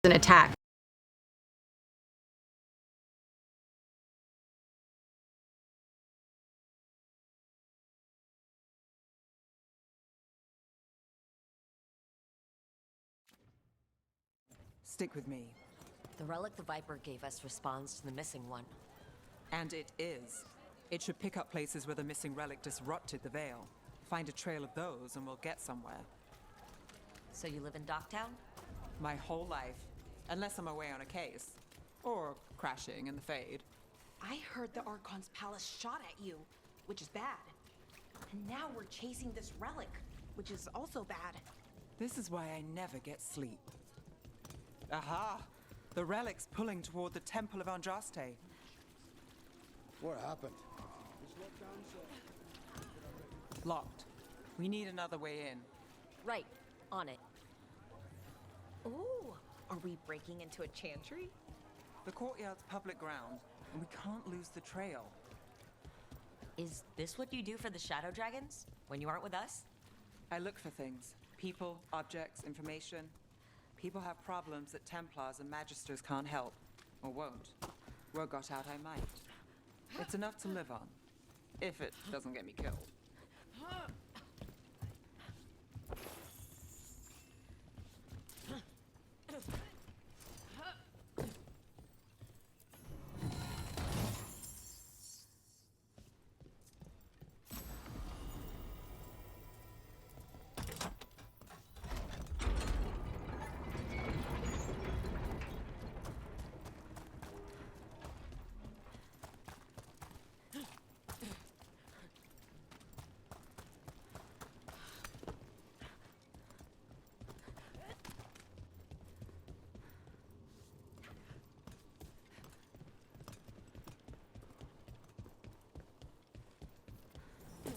an attack. Stick with me. The relic the Viper gave us responds to the missing one. And it is. It should pick up places where the missing relic disrupted the Veil. Find a trail of those and we'll get somewhere. So you live in Docktown? My whole life. Unless I'm away on a case. Or crashing in the Fade. I heard the Archon's palace shot at you, which is bad. And now we're chasing this relic, which is also bad. This is why I never get sleep. Aha! The relic's pulling toward the Temple of Andraste. What happened? Locked. We need another way in. Right. On it. Ooh, are we breaking into a chantry? The courtyard's public ground, and we can't lose the trail. Is this what you do for the Shadow Dragons? When you aren't with us? I look for things. People, objects, information. People have problems that Templars and Magisters can't help. Or won't. Word got out I might. It's enough to live on. If it doesn't get me killed.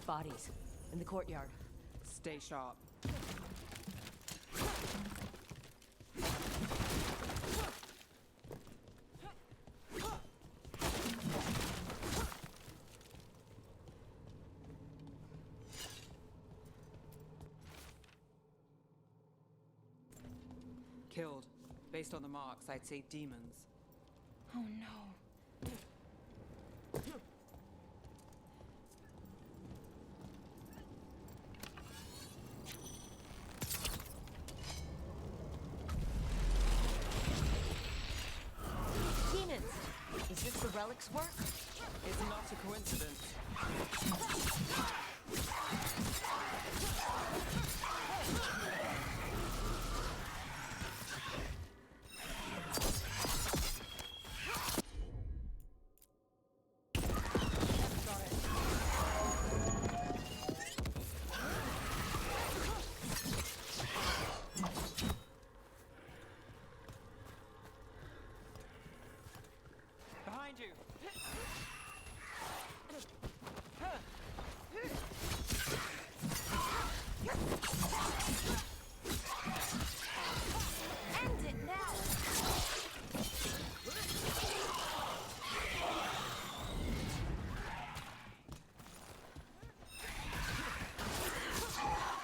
Bodies. In the courtyard. Stay sharp. Killed. Based on the marks, I'd say demons. Oh no. Demons! Is this the relic's work? It's not a coincidence. Behind you! End it now!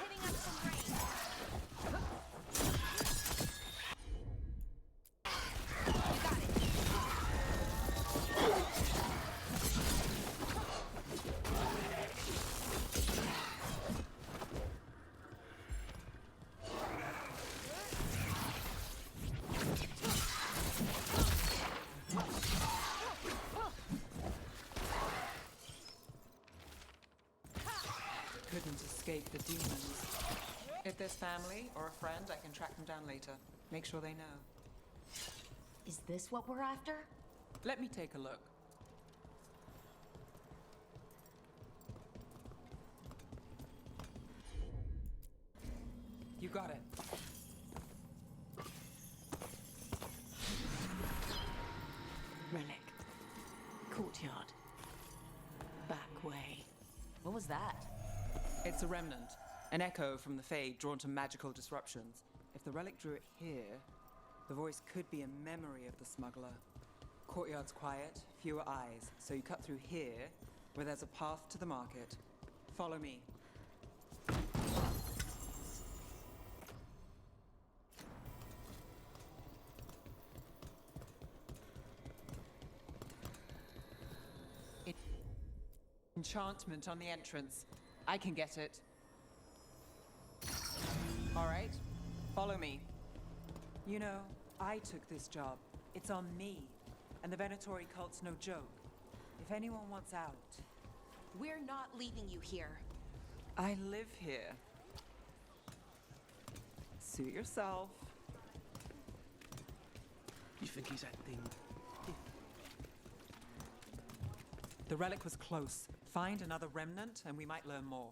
Hitting up some rain. Got it. Couldn't escape the demons. If there's family or a friend, I can track them down later. Make sure they know. Is this what we're after? Let me take a look. You got it. Relic. Courtyard. Back way. What was that? It's a remnant. An echo from the Fade drawn to magical disruptions. If the relic drew it here, the voice could be a memory of the smuggler. Courtyard's quiet, fewer eyes, so you cut through here, where there's a path to the market. Follow me. enchantment on the entrance. I can get it. All right, follow me. You know, I took this job. It's on me. And the Venatori cult's no joke. If anyone wants out... We're not leaving you here. I live here. Suit yourself. You think he's acting? The relic was close. Find another remnant and we might learn more.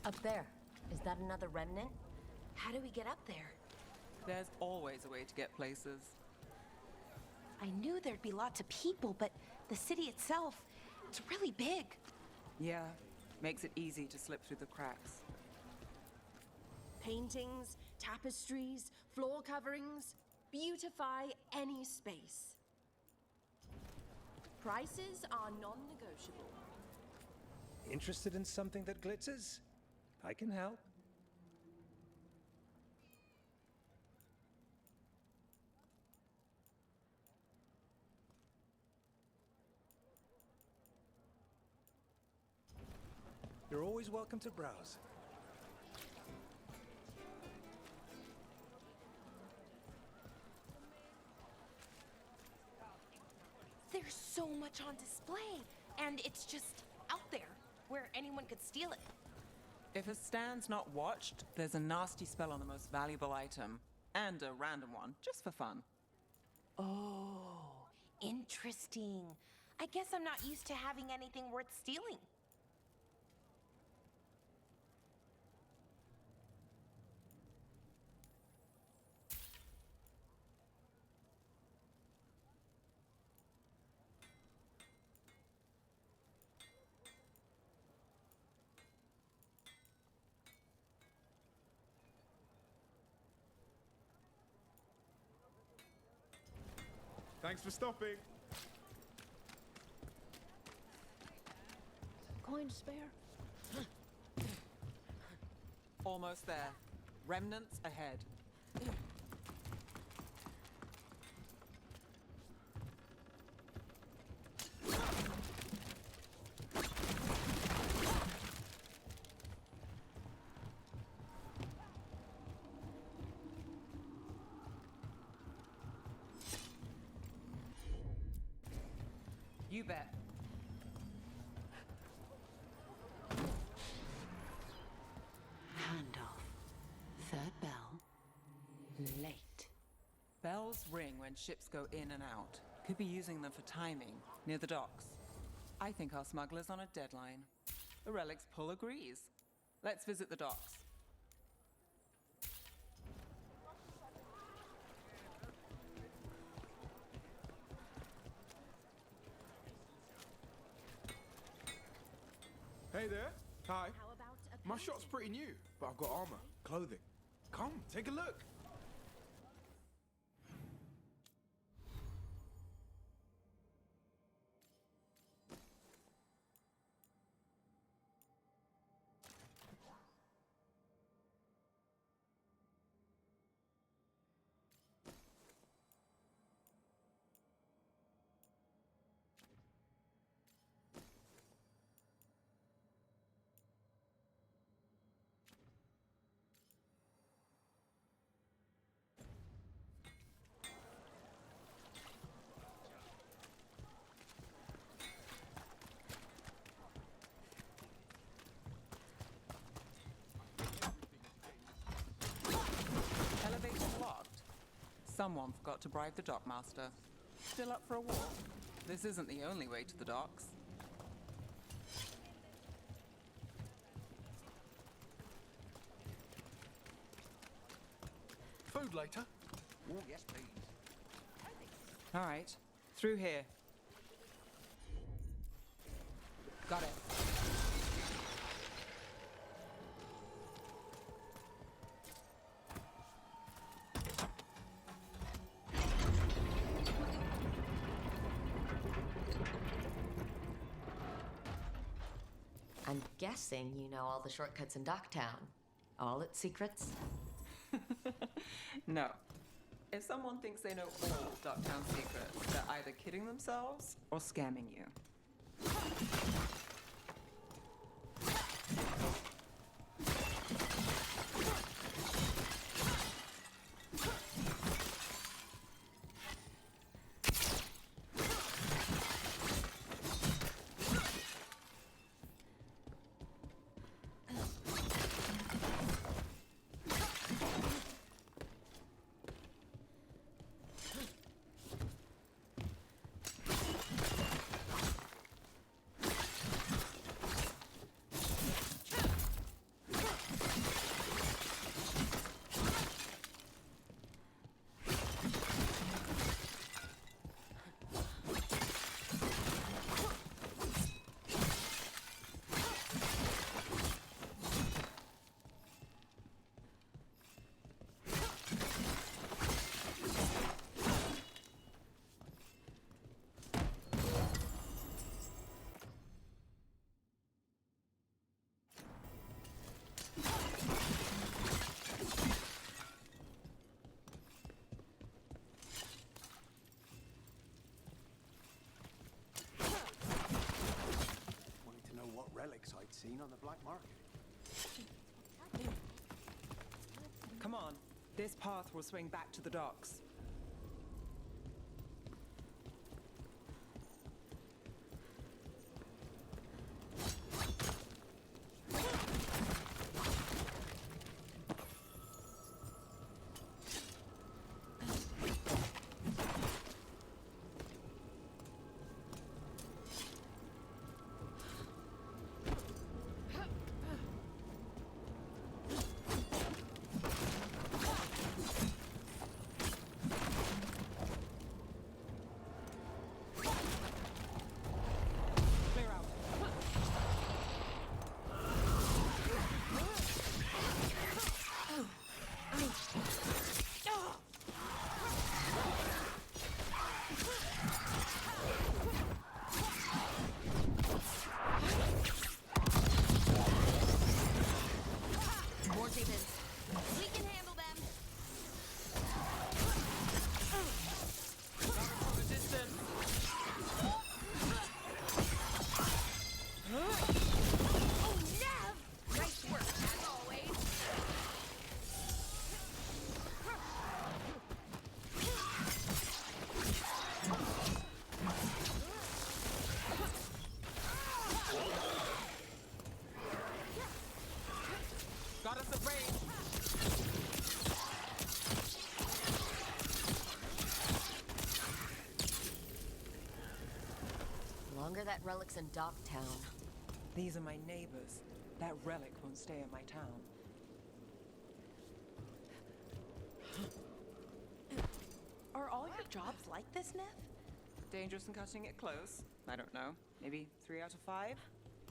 Up there. Is that another remnant? How do we get up there? There's always a way to get places. I knew there'd be lots of people, but the city itself, it's really big. Yeah, makes it easy to slip through the cracks. Paintings, tapestries, floor coverings, beautify any space. Prices are non-negotiable. Interested in something that glitters? I can help. You're always welcome to browse. There's so much on display, and it's just out there, where anyone could steal it. If a stand's not watched, there's a nasty spell on the most valuable item. And a random one, just for fun. Oh, interesting. I guess I'm not used to having anything worth stealing. Thanks for stopping. Coin to spare? Almost there. Remnants ahead. You bet. Handoff. Third bell. Late. Bells ring when ships go in and out. Could be using them for timing, near the docks. I think our smuggler's on a deadline. The relic's pull agrees. Let's visit the docks. Hey there. Hi. How about a My shop's pretty new, but I've got armor, clothing. Come, take a look. Elevator locked. Someone forgot to bribe the dockmaster. Still up for a walk? This isn't the only way to the docks. Food later. Oh, yes, please. All right, through here. Got it. I'm guessing you know all the shortcuts in Docktown. All its secrets? No. If someone thinks they know all of Ducktown secrets, they're either kidding themselves or scamming you. Relics I'd seen on the black market. Come on. This path will swing back to the docks. Longer that relic's in Docktown. These are my neighbors. That relic won't stay in my town. Are all your jobs like this, Neff? Dangerous and cutting it close? I don't know. Maybe 3 out of 5?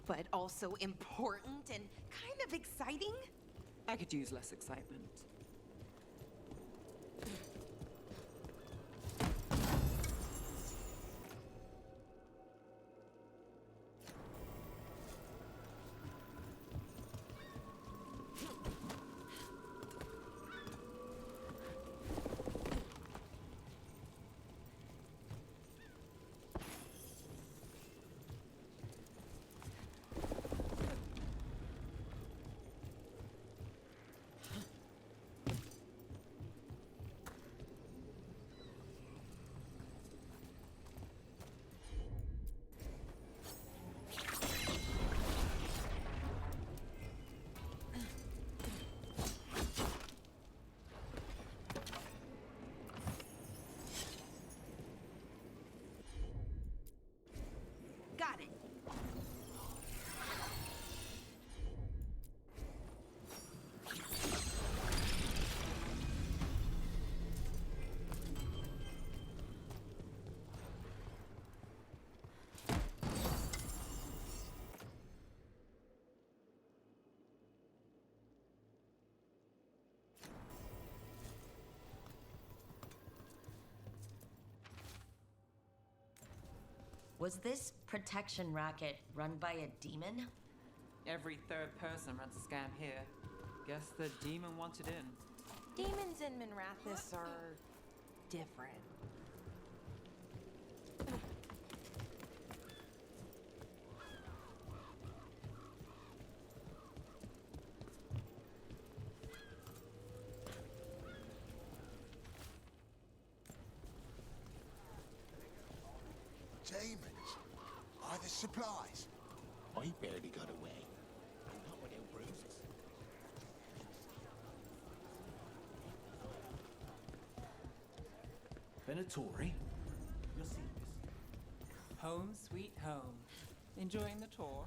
But also important and kind of exciting? I could use less excitement. Got it. Was this protection racket run by a demon? Every third person runs a scam here. Guess the demon wanted in. Demons in Minrathis are different. Demons? Are the supplies? I barely got away. And not without bruises. Venatori? You'll see this. Home sweet home. Enjoying the tour?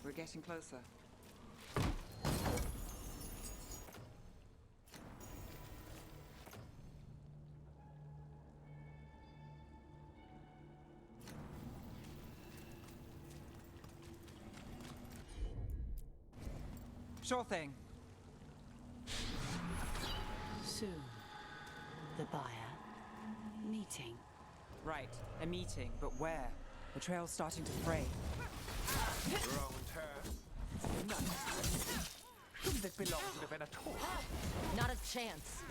We're getting closer. Sure thing. Soon, the buyer. Meeting. Right, a meeting, but where? The trail's starting to fray. Wrong turn. No. Shouldn't this belong to the Venator? Not a chance.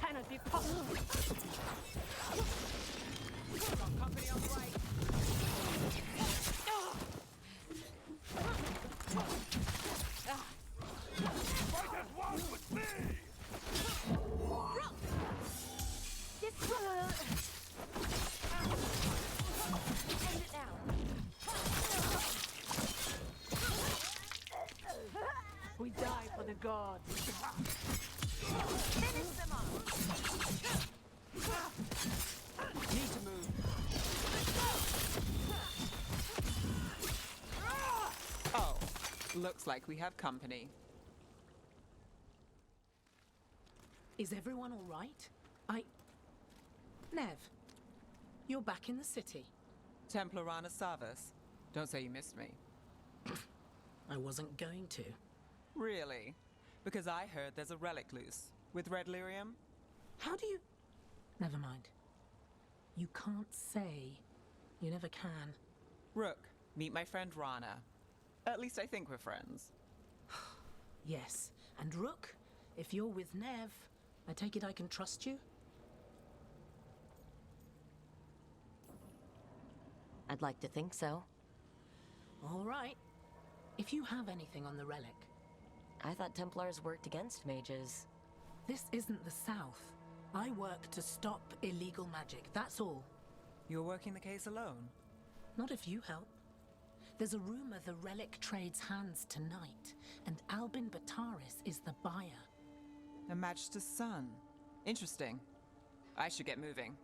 Cannot be possible. Got company on the right. Fight as one with me! This end it now. We die for the gods. Finish them off. Need to move. Oh, looks like we have company. Is everyone all right? Nev, you're back in the city. Templar Rana Savas. Don't say you missed me. I wasn't going to. Really? Because I heard there's a relic loose. With red lyrium? How do you... Never mind. You can't say. You never can. Rook, meet my friend Rana. At least I think we're friends. Yes, and Rook, if you're with Nev, I take it I can trust you? I'd like to think so. All right. If you have anything on the relic... I thought Templars worked against mages. This isn't the South. I work to stop illegal magic, that's all. You're working the case alone? Not if you help. There's a rumor the relic trades hands tonight, and Albin Bataris is the buyer. A Magister's son. Interesting. I should get moving.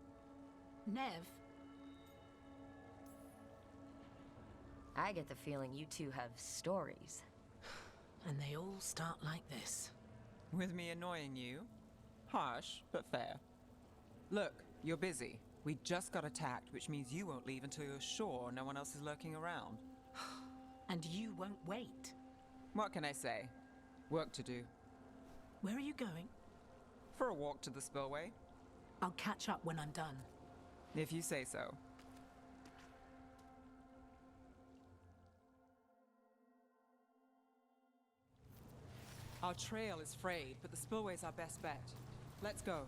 Nev? I get the feeling you two have stories. And they all start like this. With me annoying you? Harsh, but fair. Look, you're busy. We just got attacked, which means you won't leave until you're sure no one else is lurking around. And you won't wait. What can I say? Work to do. Where are you going? For a walk to the spillway. I'll catch up when I'm done. If you say so. Our trail is frayed, but the spillway's our best bet. Let's go.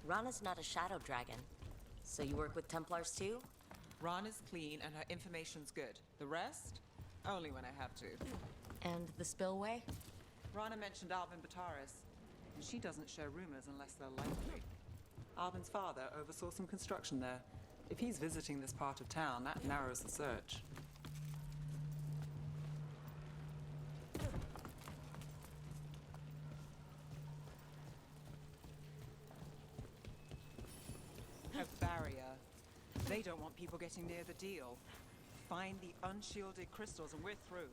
Rana's not a shadow dragon. So you work with Templars too? Rana's clean and her information's good. The rest? Only when I have to. And the spillway? Rana mentioned Alvin Bataris, and she doesn't share rumors unless they're likely. Alvin's father oversaw some construction there. If he's visiting this part of town, that narrows the search. A barrier. They don't want people getting near the deal. Find the unshielded crystals and we're through.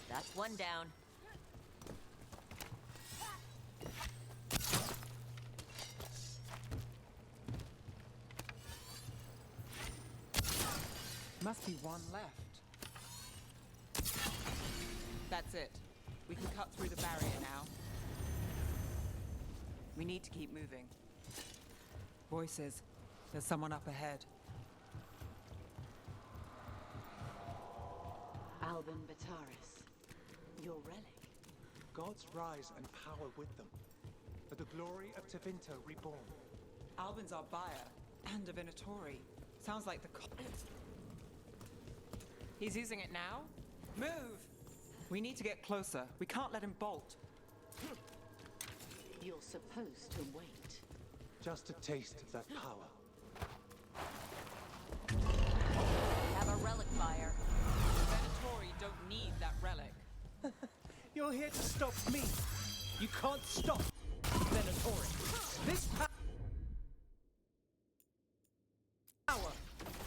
That's one down. Must be one left. That's it. We can cut through the barrier now. We need to keep moving. Voices. There's someone up ahead. Alban Bataris. Your relic. Gods rise and power with them. For the glory of Tevinter reborn. Albin's our buyer, and a Venatori. Sounds like the He's using it now? Move! We need to get closer. We can't let him bolt. You're supposed to wait. Just a taste of that power. Have a relic fire. Venatori don't need that relic. You're here to stop me. You can't stop Venatori. This power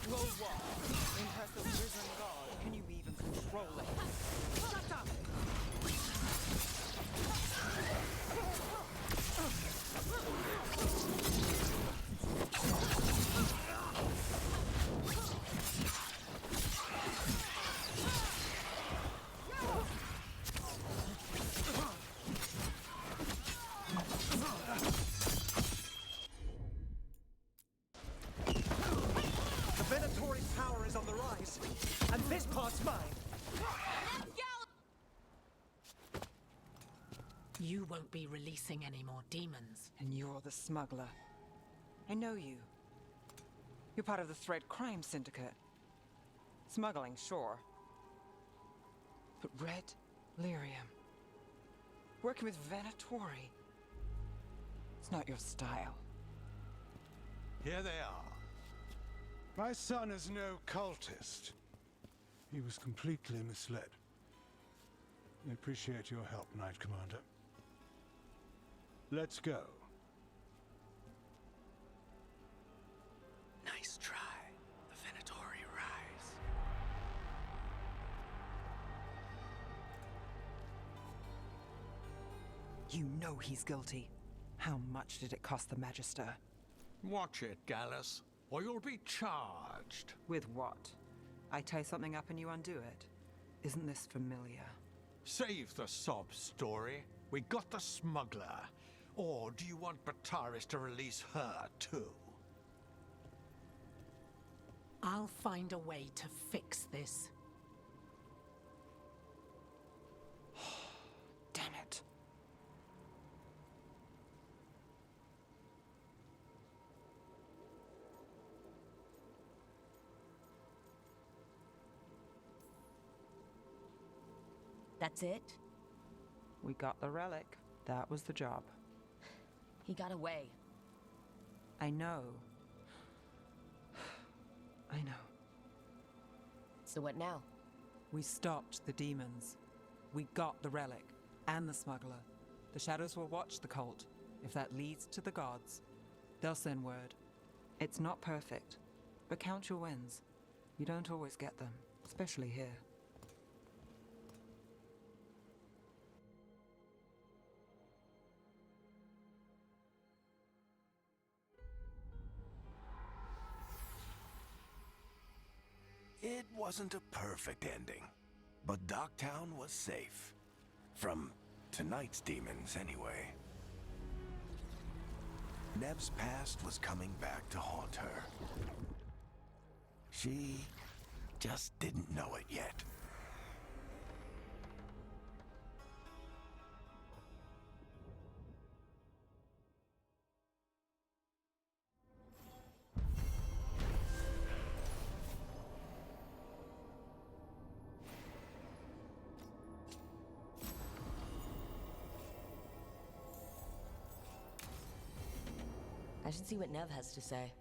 will walk. Impress a risen god. Can you even control it? Shut up! The Venatori power is on the rise, and this part's mine. You won't be releasing any more demons. And you're the smuggler. I know you. You're part of the Thread Crime Syndicate. Smuggling, sure. But Red Lyrium. Working with Venatori. It's not your style. Here they are. My son is no cultist. He was completely misled. I appreciate your help, Knight Commander. Let's go. Nice try. The Venatori rise. You know he's guilty. How much did it cost the Magister? Watch it, Gallus, or you'll be charged. With what? I tie something up and you undo it. Isn't this familiar? Save the sob story. We got the smuggler. Or do you want Bataris to release her, too? I'll find a way to fix this. Damn it. That's it? We got the relic. That was the job. He got away. I know. I know. So what now? We stopped the demons. We got the relic. And the smuggler. The shadows will watch the cult. If that leads to the gods, they'll send word. It's not perfect, but count your wins. You don't always get them, especially here. It wasn't a perfect ending, but Docktown was safe. From tonight's demons, anyway. Nev's past was coming back to haunt her. She just didn't know it yet. I should see what Nev has to say.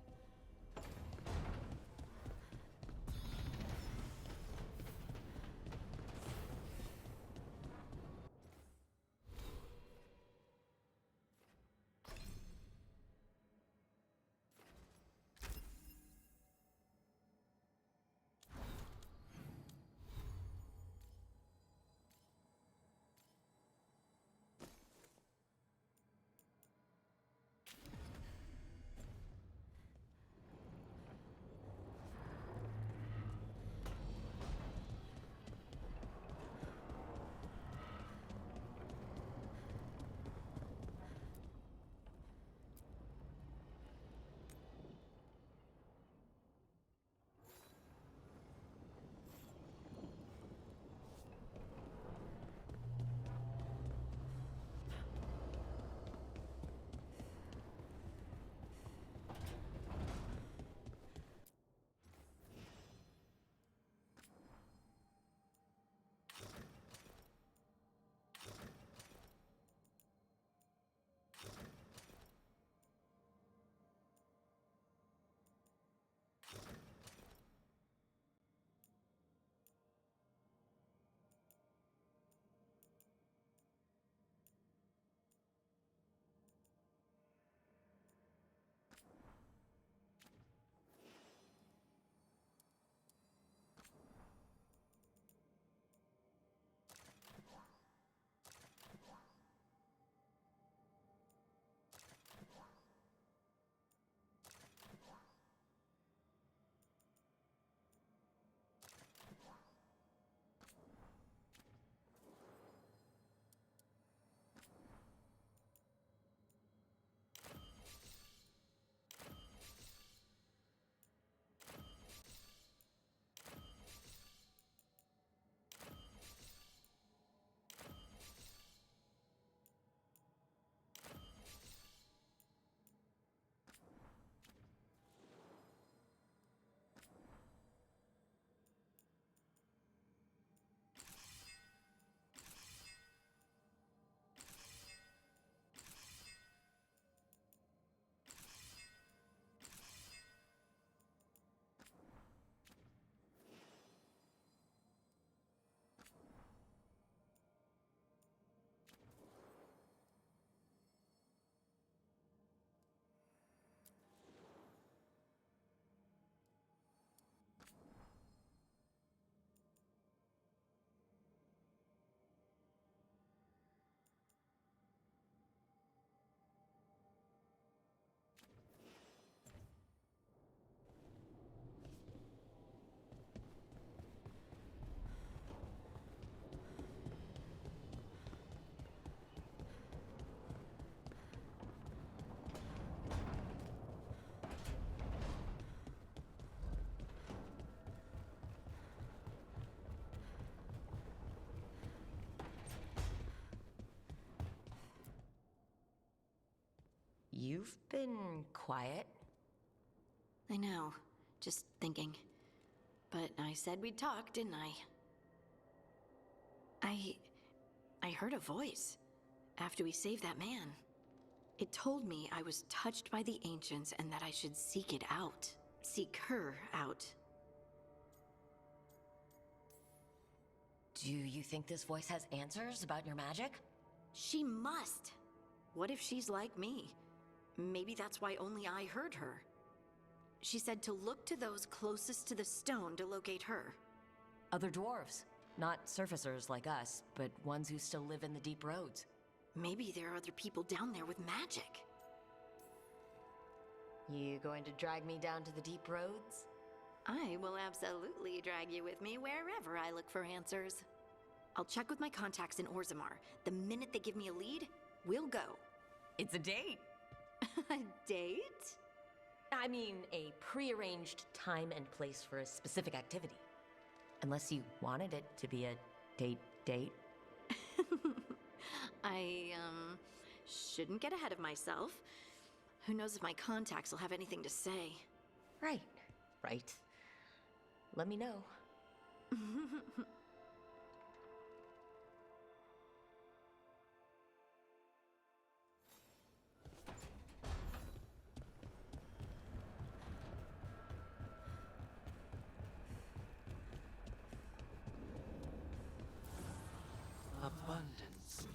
You've been quiet. I know. Just thinking. But I said we'd talk, didn't I? I heard a voice after we saved that man. It told me I was touched by the ancients and that I should seek it out. Seek her out. Do you think this voice has answers about your magic? She must. What if she's like me? Maybe that's why only I heard her. She said to look to those closest to the stone to locate her. Other dwarves. Not surfacers like us, but ones who still live in the deep roads. Maybe there are other people down there with magic. You going to drag me down to the deep roads? I will absolutely drag you with me wherever I look for answers. I'll check with my contacts in Orzammar. The minute they give me a lead, we'll go. It's a date. A date? I mean, a prearranged time and place for a specific activity. Unless you wanted it to be a date. I, shouldn't get ahead of myself. Who knows if my contacts will have anything to say. Right. Let me know. Abundance.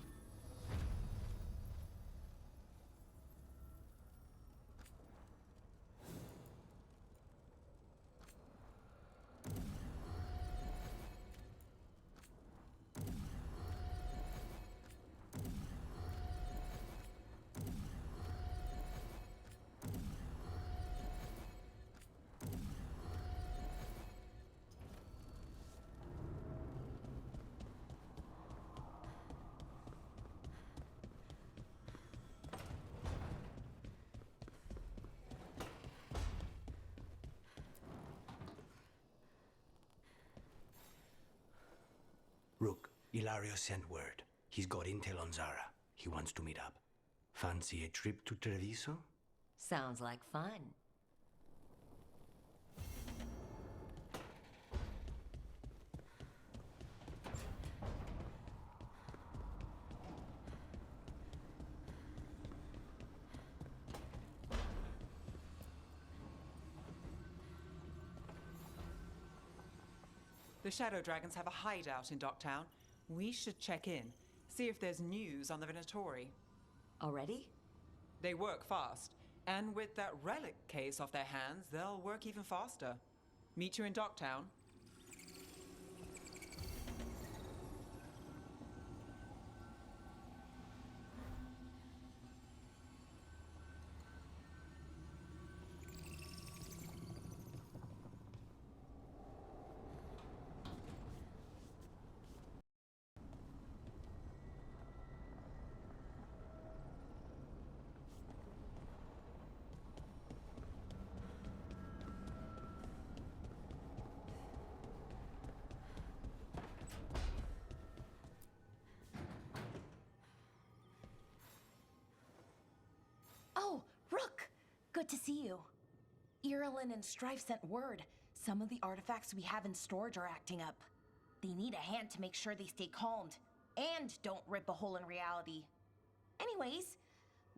Rook, Ilario sent word. He's got intel on Zara. He wants to meet up. Fancy a trip to Treviso? Sounds like fun. The Shadow Dragons have a hideout in Docktown. We should check in, see if there's news on the Venatori. Already? They work fast, and with that relic case off their hands, they'll work even faster. Meet you in Docktown. Oh, Rook! Good to see you. Irilyn and Strife sent word. Some of the artifacts we have in storage are acting up. They need a hand to make sure they stay calmed. And don't rip a hole in reality. Anyways,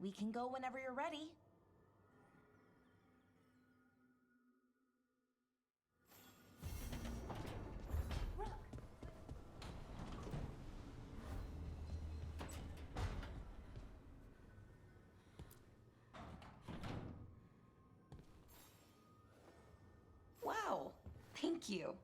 we can go whenever you're ready. Wow, thank you.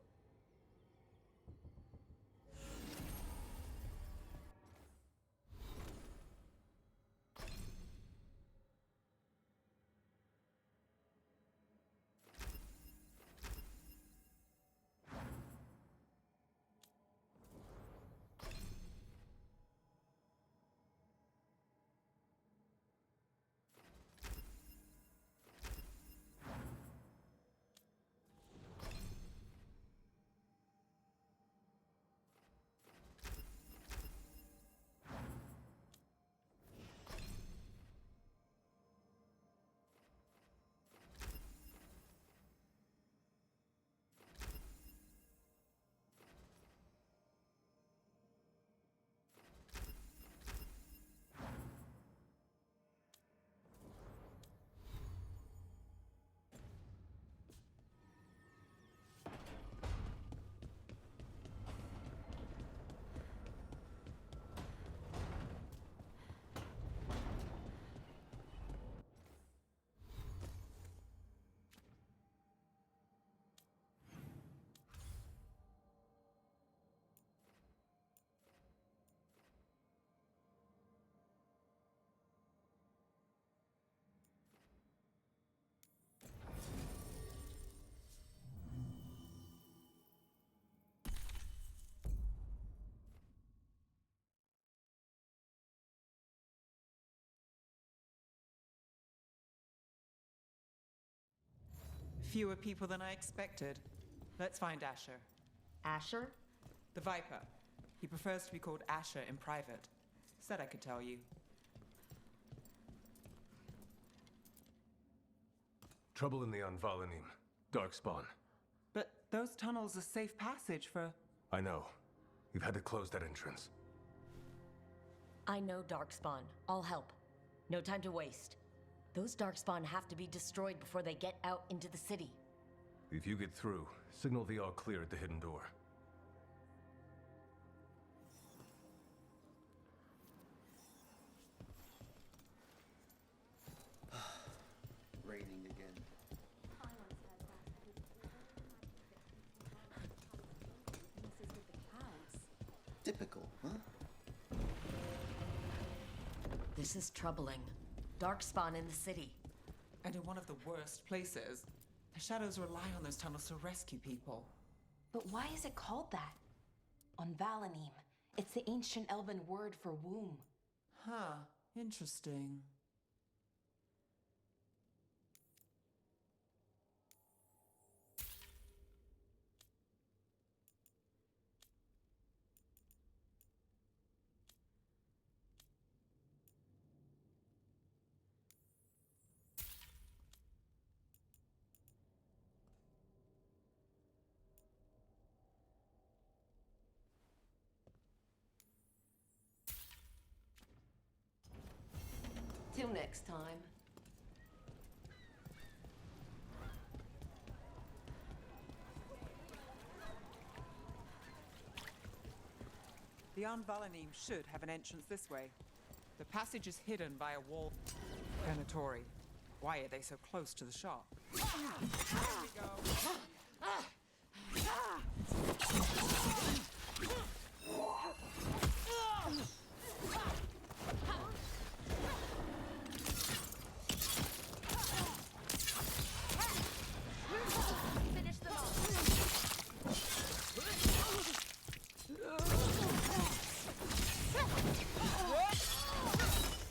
Fewer people than I expected. Let's find Asher. Asher? The Viper. He prefers to be called Asher in private. Said I could tell you. Trouble in the Anvalanim. Darkspawn. But those tunnels are safe passage for... I know. We've had to close that entrance. I know Darkspawn. I'll help. No time to waste. Those Darkspawn have to be destroyed before they get out into the city. If you get through, signal the all clear at the hidden door. Raining again. Typical, huh? This is troubling. Darkspawn in the city. And in one of the worst places. The Shadows rely on those tunnels to rescue people. But why is it called that? On Valanim, it's the ancient elven word for womb. Huh. Interesting. Till next time. The Anvalanim should have an entrance this way. The passage is hidden by a wall. Venatori. Why are they so close to the shop? There we go. Finish them off.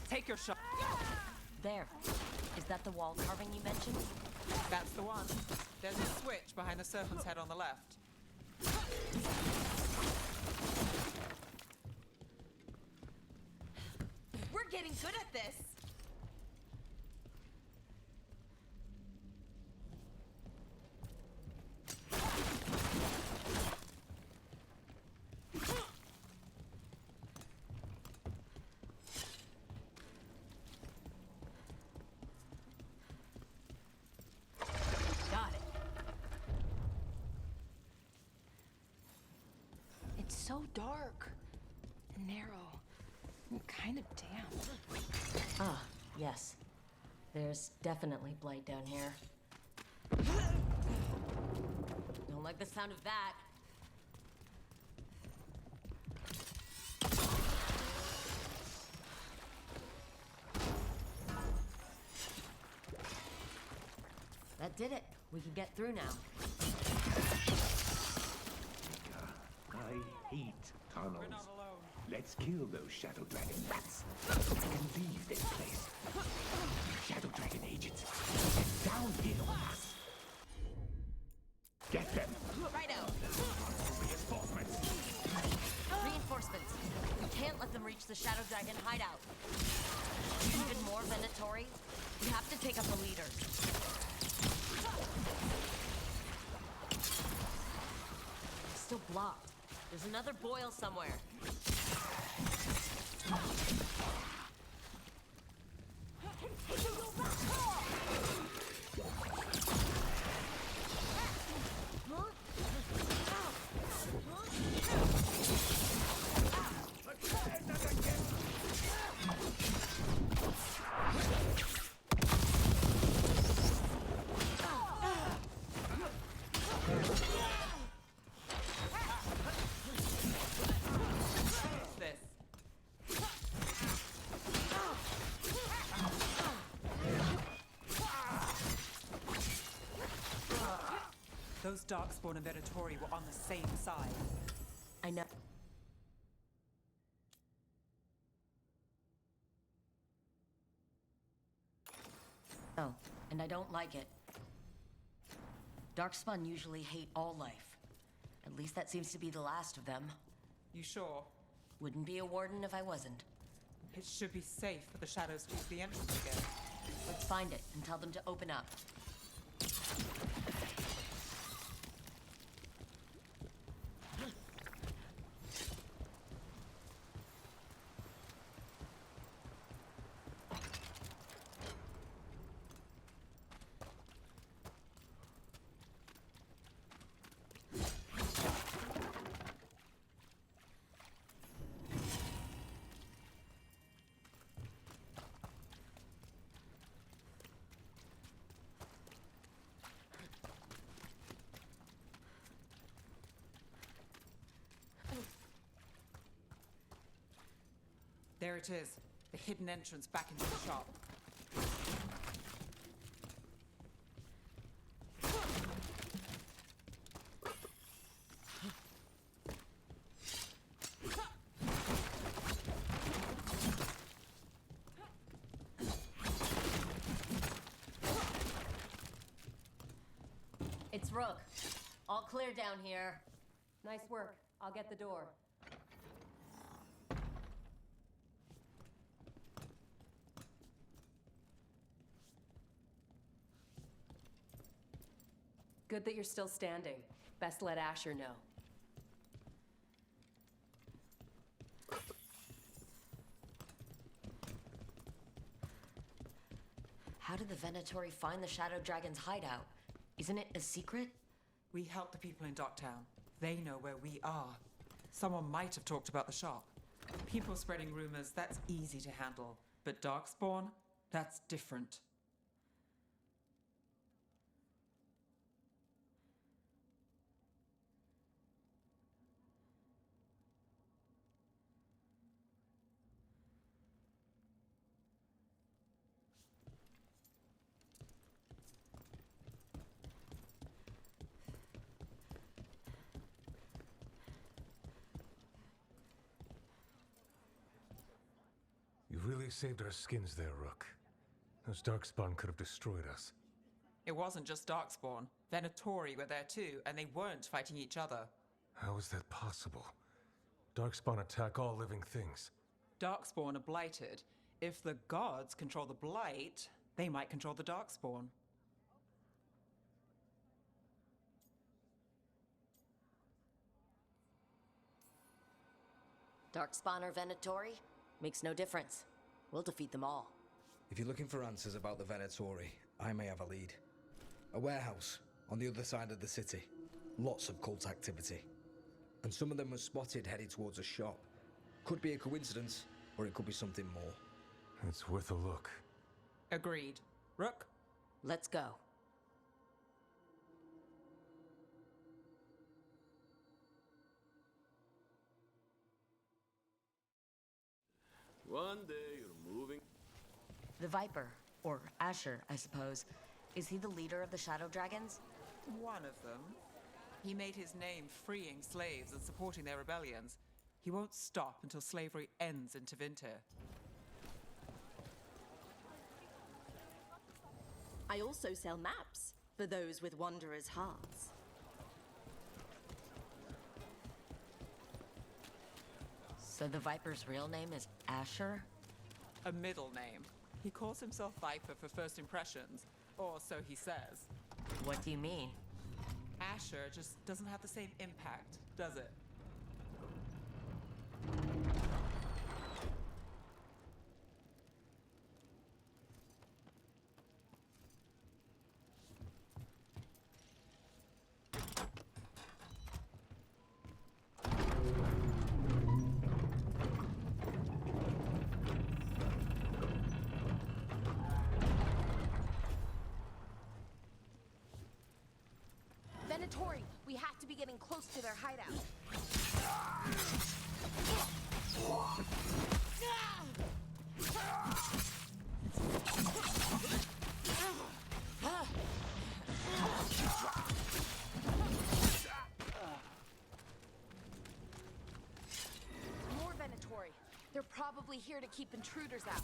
Take your shot. There. Is that the wall carving you mentioned? That's the one. There's a switch behind the serpent's head on the left. We're getting good at this. Got it. It's so dark and narrow and kind of damp. Ah, yes. There's definitely blight down here. Don't like the sound of that. That did it. We can get through now. I hate tunnels. We're not alone. Let's kill those Shadow Dragon rats and leave this place. Shadow Dragon agents, get down here on us. Get them. Righto. Reinforcements. Reinforcements. We can't let them reach the Shadow Dragon hideout. Even more Venatori. We have to take out the leaders. Still blocked. There's another boil somewhere. Those Darkspawn and Venatori were on the same side. I know. Oh, and I don't like it. Darkspawn usually hate all life. At least that seems to be the last of them. You sure? Wouldn't be a warden if I wasn't. It should be safe for the shadows to use the entrance again. Let's find it and tell them to open up. There it is, the hidden entrance back into the shop. It's Rook. All clear down here. Nice work. I'll get the door. Good that you're still standing. Best let Asher know. How did the Venatori find the Shadow Dragon's hideout? Isn't it a secret? We help the people in Docktown. They know where we are. Someone might have talked about the shop. People spreading rumors, that's easy to handle. But Darkspawn, that's different. You really saved our skins there, Rook. Those Darkspawn could have destroyed us. It wasn't just Darkspawn. Venatori were there too, and they weren't fighting each other. How is that possible? Darkspawn attack all living things. Darkspawn are blighted. If the gods control the blight, they might control the Darkspawn. Darkspawn or Venatori? Makes no difference. We'll defeat them all. If you're looking for answers about the Venatori, I may have a lead. A warehouse on the other side of the city. Lots of cult activity. And some of them were spotted headed towards a shop. Could be a coincidence, or it could be something more. It's worth a look. Agreed. Rook? Let's go. One day you're moving. The Viper, or Asher, I suppose. Is he the leader of the Shadow Dragons? One of them. He made his name freeing slaves and supporting their rebellions. He won't stop until slavery ends in Tevinter. I also sell maps for those with wanderers' hearts. So the Viper's real name is Asher? A middle name. He calls himself Viper for first impressions, or so he says. What do you mean? Asher just doesn't have the same impact, does it? Venatori, we have to be getting close to their hideout. More Venatori. They're probably here to keep intruders out.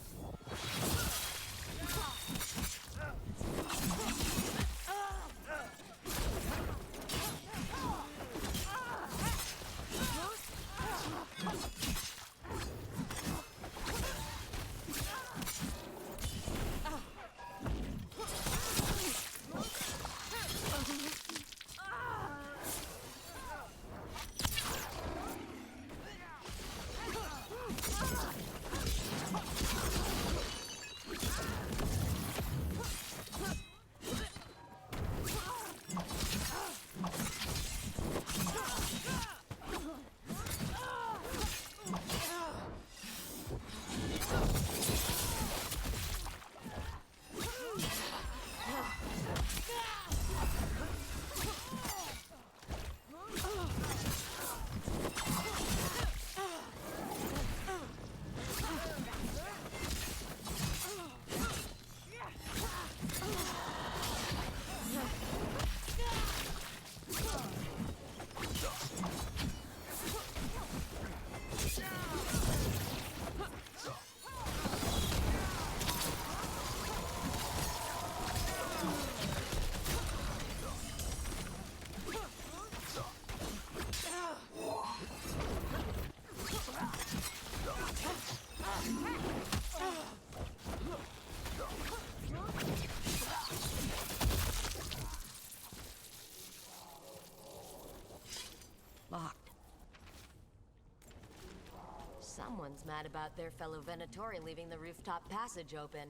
Everyone's mad about their fellow Venatori leaving the rooftop passage open.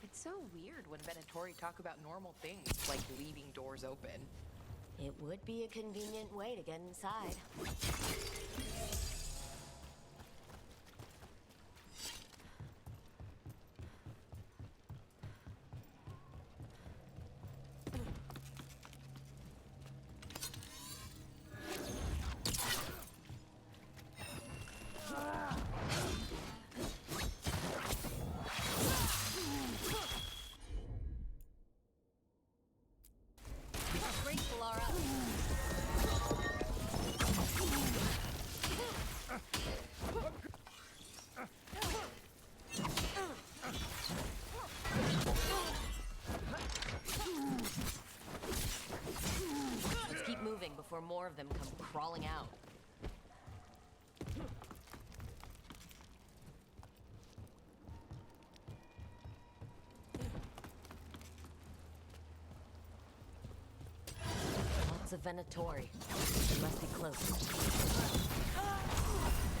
It's so weird when Venatori talk about normal things, like leaving doors open. It would be a convenient way to get inside. Great, Laura. Let's keep moving before more of them come crawling out. Lots of Venatori. They must be close.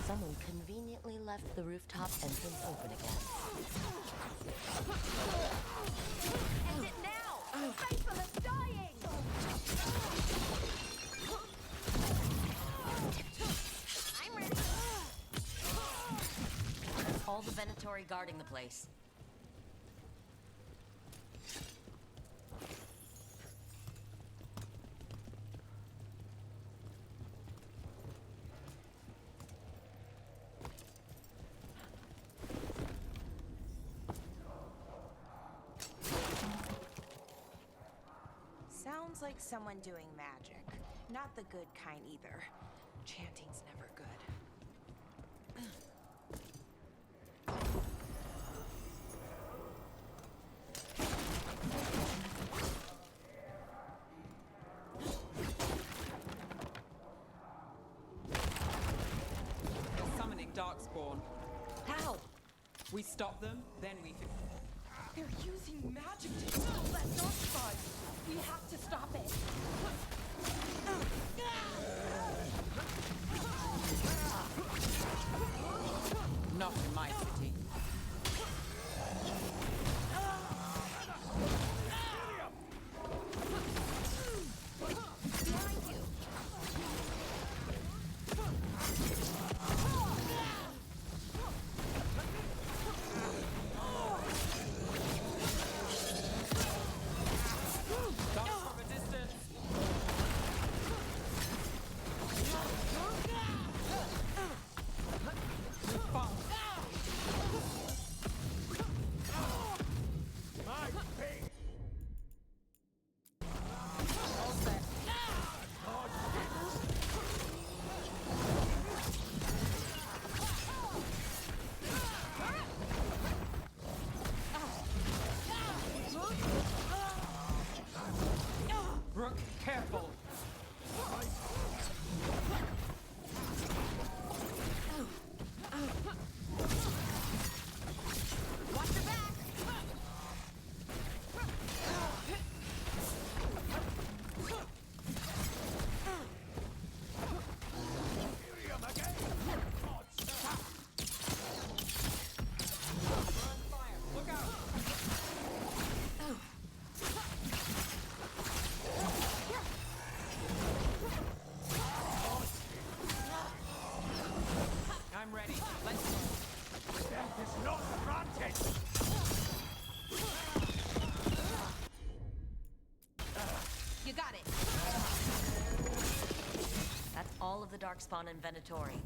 Someone conveniently left the rooftop entrance open again. End it now! The faithful is dying! I'm ready! All the Venatori guarding the place. Sounds like someone doing magic. Not the good kind either. Chanting's never good. They're summoning Darkspawn. How? We stop them, then we... They're using magic to control that darkspawn. We have to stop it. Not in my city. Behind you. Dark from a distance. Rook, careful. Watch your back. Look out! I'm ready. Let's go. Death is not granted! You got it. That's all of the Darkspawn and Venatori.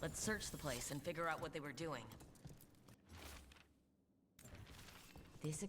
Let's search the place and figure out what they were doing. This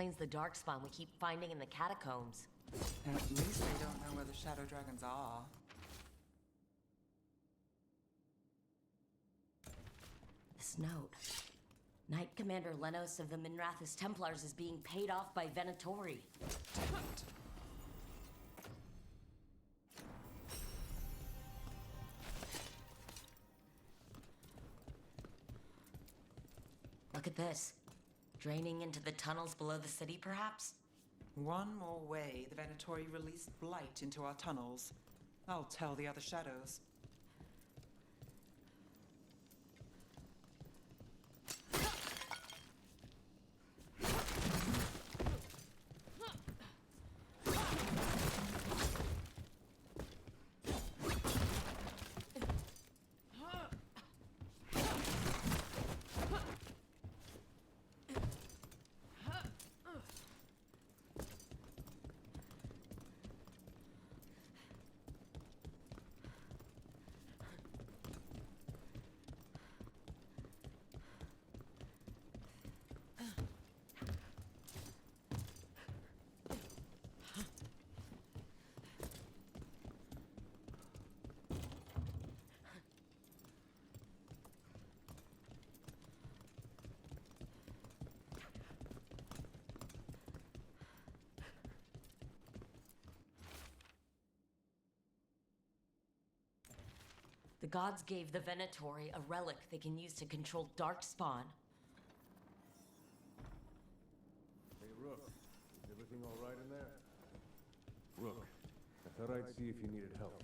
Explains the darkspawn we keep finding in the catacombs. At least they don't know where the shadow dragons are. This note. Knight Commander Lenos of the Minrathous Templars is being paid off by Venatori. Look at this. Draining into the tunnels below the city, perhaps? One more way the Venatori released blight into our tunnels. I'll tell the other shadows. The gods gave the Venatori a relic they can use to control darkspawn. Hey, Rook. Is everything all right in there? Rook, I thought I'd see if you needed help.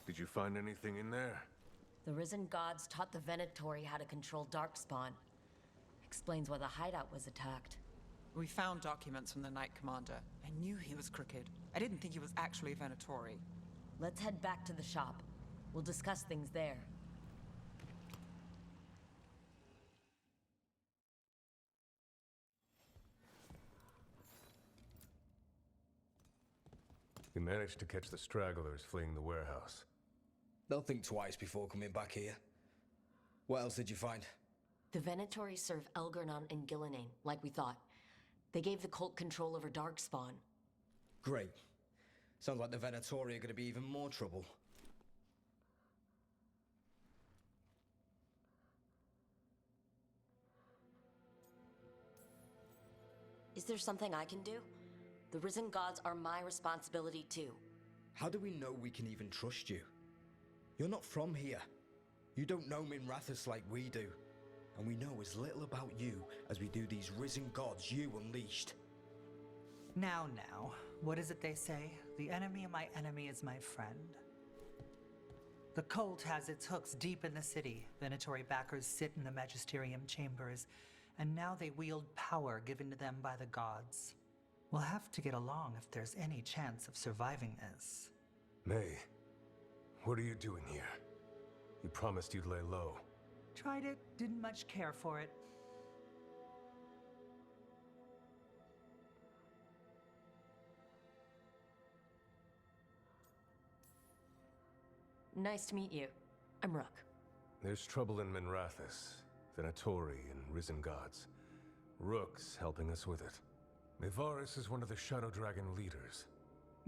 Did you find anything in there? The risen gods taught the Venatori how to control darkspawn. Explains why the hideout was attacked. We found documents from the Knight Commander. I knew he was crooked. I didn't think he was actually a Venatori. Let's head back to the shop. We'll discuss things there. You managed to catch the stragglers fleeing the warehouse. They'll think twice before coming back here. What else did you find? The Venatori serve Elgernon and Gillinane, like we thought. They gave the cult control over darkspawn. Great. Sounds like the Venatori are going to be even more trouble. Is there something I can do? The risen gods are my responsibility too. How do we know we can even trust you? You're not from here. You don't know Minrathous like we do. And we know as little about you as we do these risen gods you unleashed. Now, what is it they say? The enemy of my enemy is my friend. The cult has its hooks deep in the city. Venatori backers sit in the magisterium chambers, and now they wield power given to them by the gods. We'll have to get along if there's any chance of surviving this. May, what are you doing here? You promised you'd lay low. Tried it, didn't much care for it. Nice to meet you. I'm Rook. There's trouble in Minrathous, Venatori and risen gods. Rook's helping us with it. Mayvaris is one of the Shadow Dragon leaders.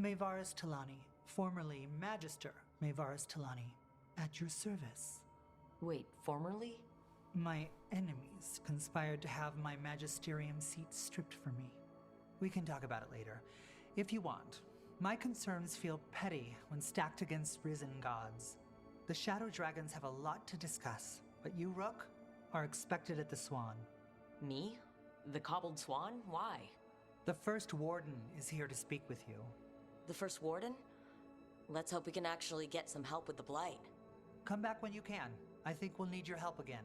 Mayvaris Talani, formerly Magister Mayvaris Talani, at your service. Wait, formerly? My enemies conspired to have my magisterium seat stripped from me. We can talk about it later, if you want. My concerns feel petty when stacked against risen gods. The Shadow Dragons have a lot to discuss, but you, Rook, are expected at the Swan. Me? The Cobbled Swan? Why? The First Warden is here to speak with you. The First Warden? Let's hope we can actually get some help with the Blight. Come back when you can. I think we'll need your help again.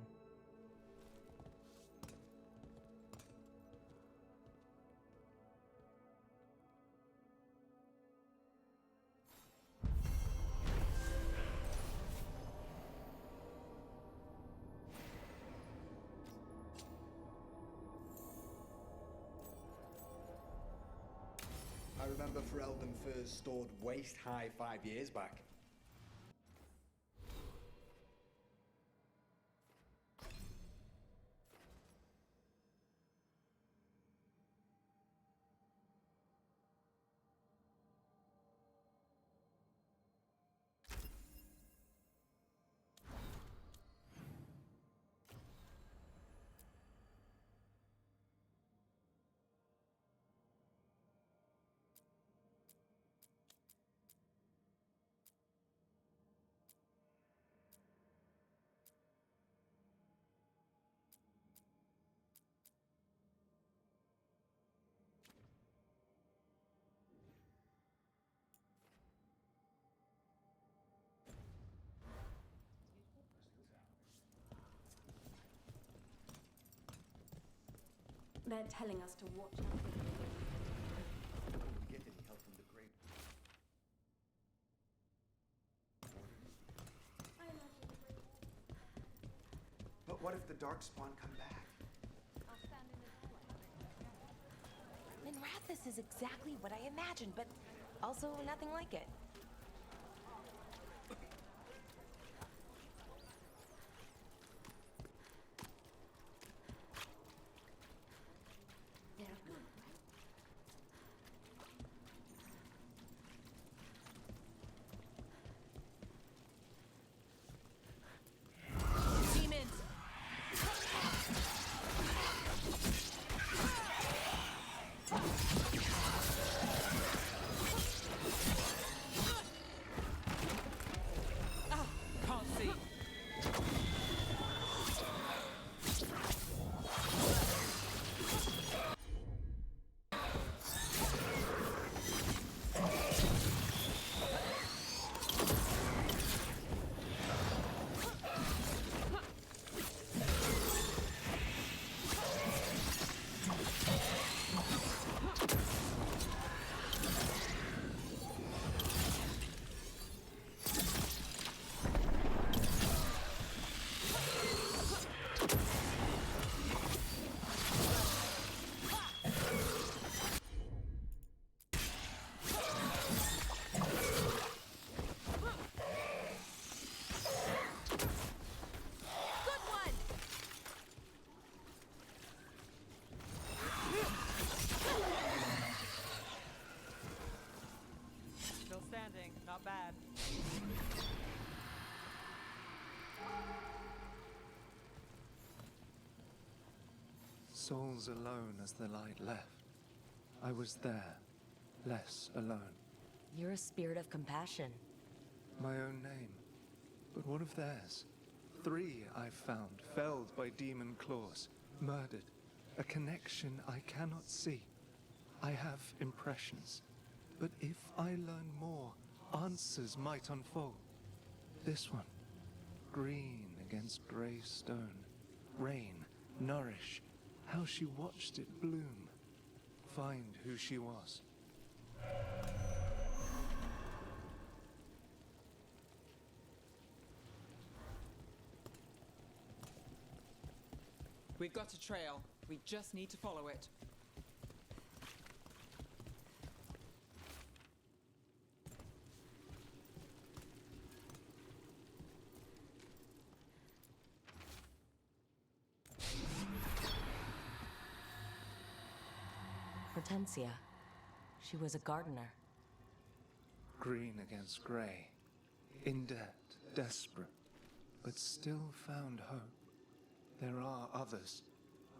I remember Ferelden furs stored waist-high 5 years back. They're telling us to watch out. Will we get any help from the Great? But what if the Darkspawn come back? Minrathous is exactly what I imagined, but also nothing like it. Demons! Ah, can't see. Good one! Still standing, not bad. Souls alone as the light left. I was there, less alone. You're a spirit of compassion. My own name. But what of theirs? 3 I've found, felled by demon claws, murdered. A connection I cannot see. I have impressions. But if I learn more, answers might unfold. This one. Green against grey stone. Rain, nourish. How she watched it bloom. Find who she was. We've got a trail. We just need to follow it. Hortensia. She was a gardener. Green against grey. In debt, desperate. But still found hope. There are others.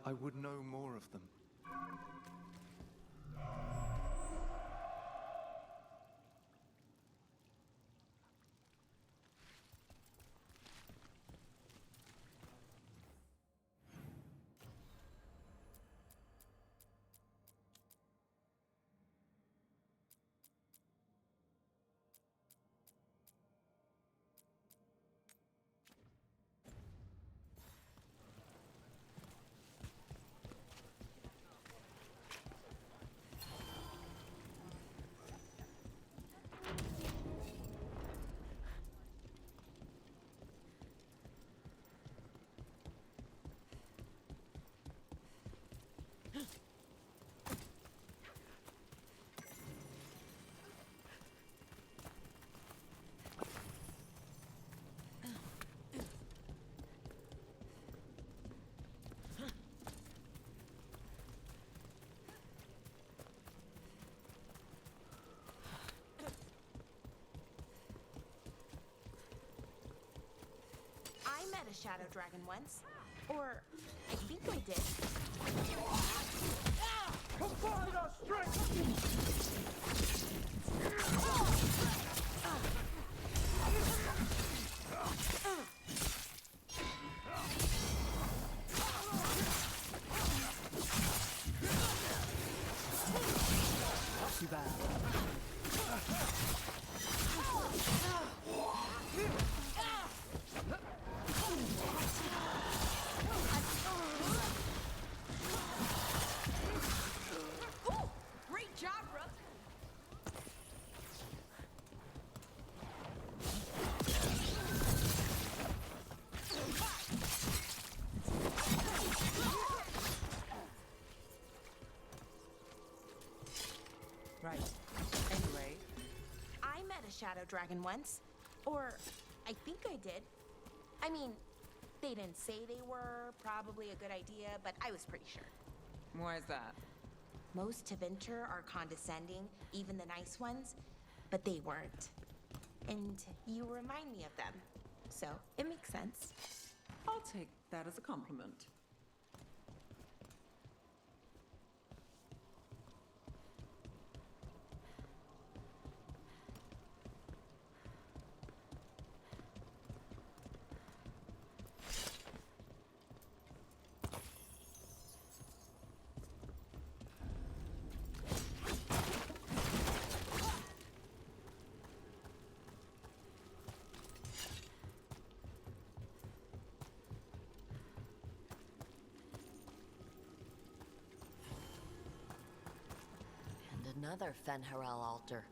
I would know more of them. I met a shadow dragon once. Or, I think I did. Combine our strength! Not too bad. Right. Anyway, I met a shadow dragon once. Or, I think I did. I mean, they didn't say they were probably a good idea, but I was pretty sure. why is that? Most Tevinter are condescending, even the nice ones, but they weren't. And you remind me of them. So, it makes sense. I'll take that as a compliment. And another Fenharel altar.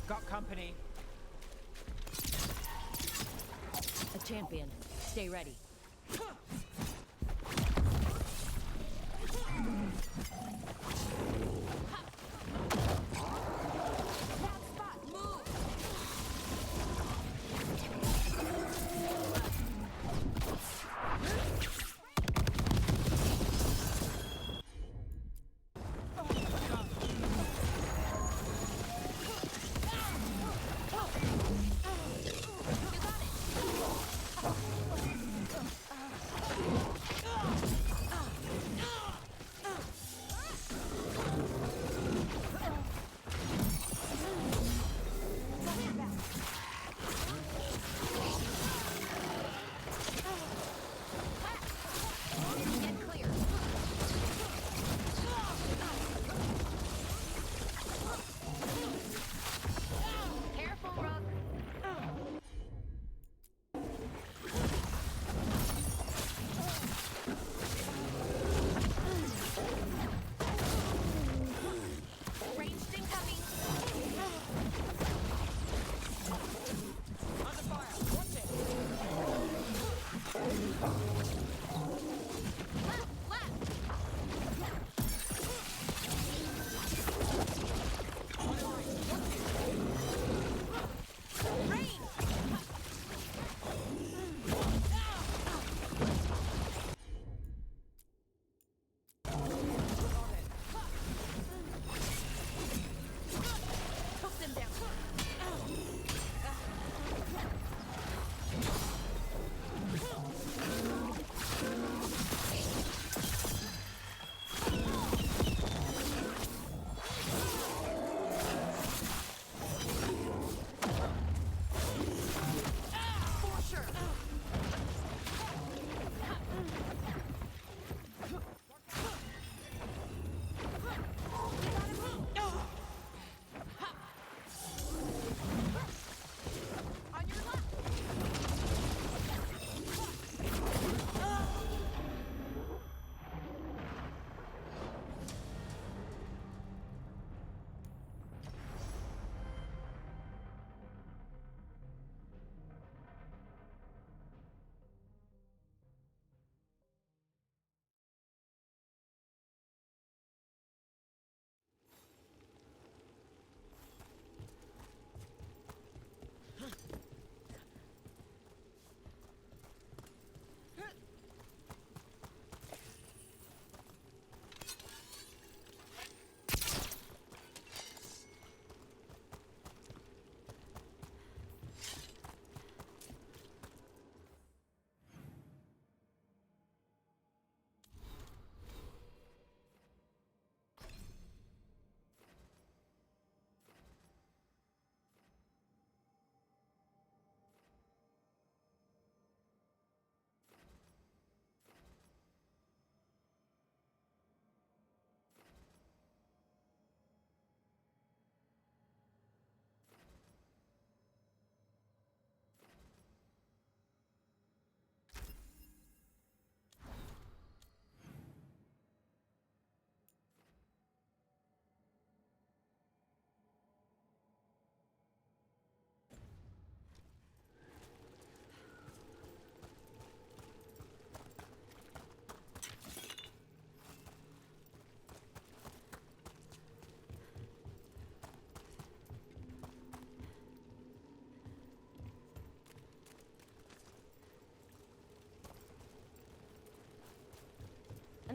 Got company. A champion. Stay ready.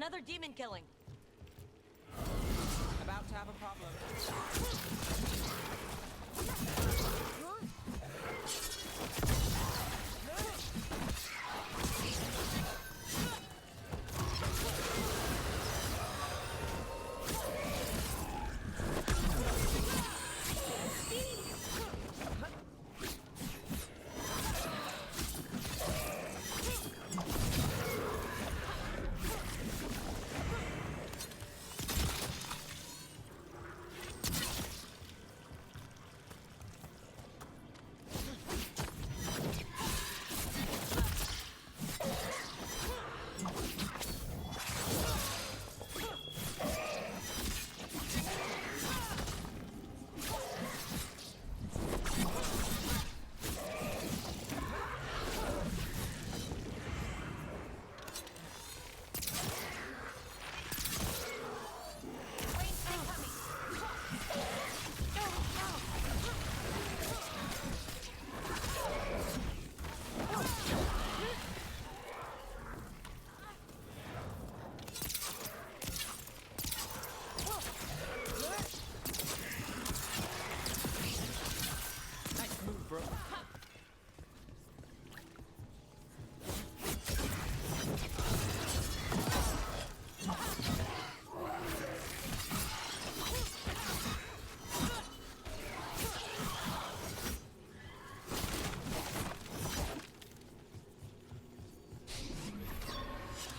Another demon killing. About to have a problem.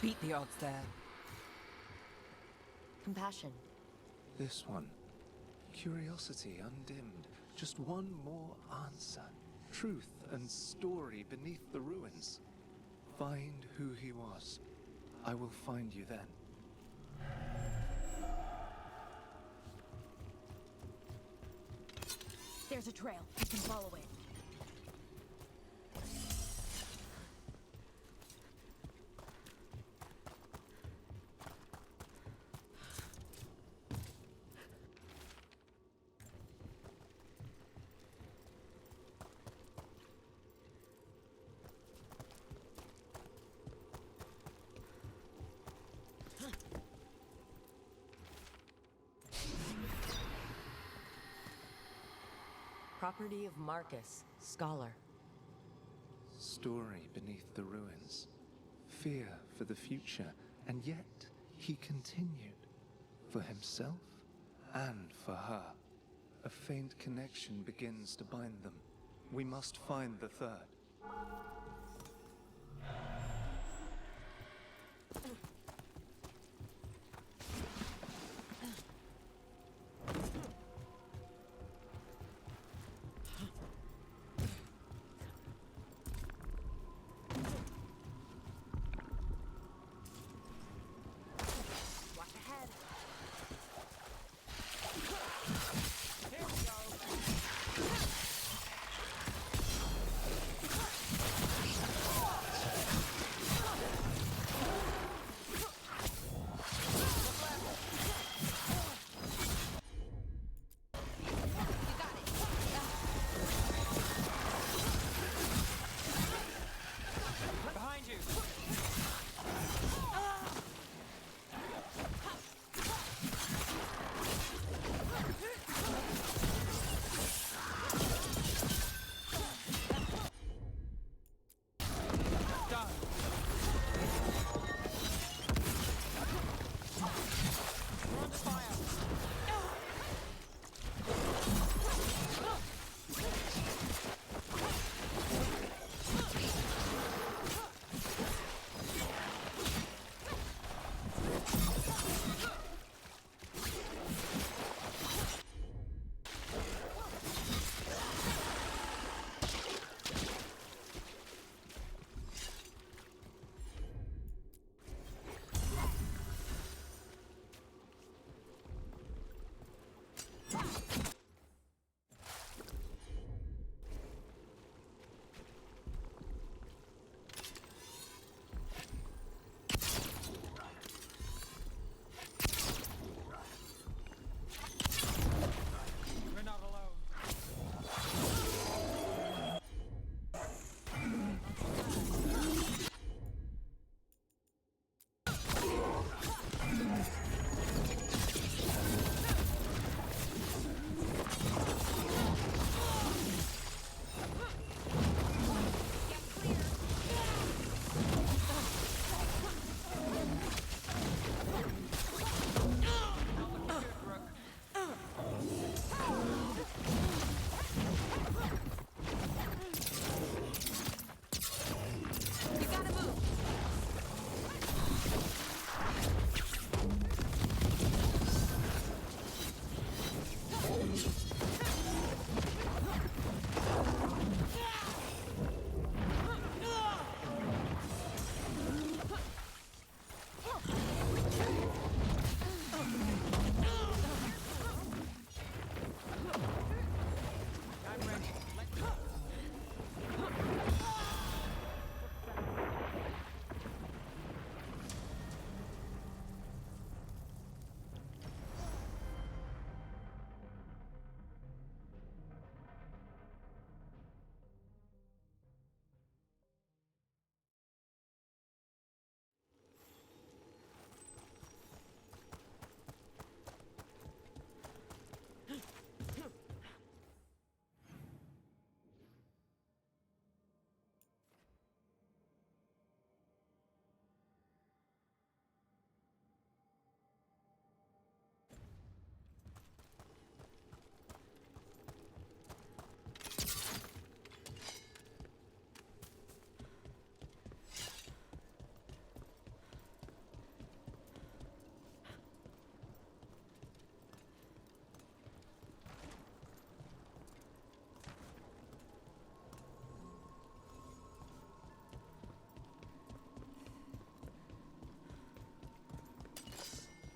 Beat the odds there. Compassion. This one. Curiosity undimmed. Just one more answer. Truth and story beneath the ruins. Find who he was. I will find you then. There's a trail. We can follow it. Property of Marcus, scholar. Story beneath the ruins. Fear for the future. And yet, he continued. For himself and for her. A faint connection begins to bind them. We must find the third.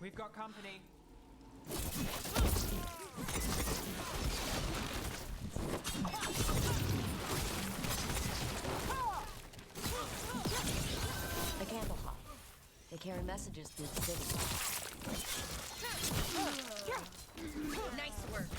We've got company. The Candlehawk. They carry messages through the city. Nice work.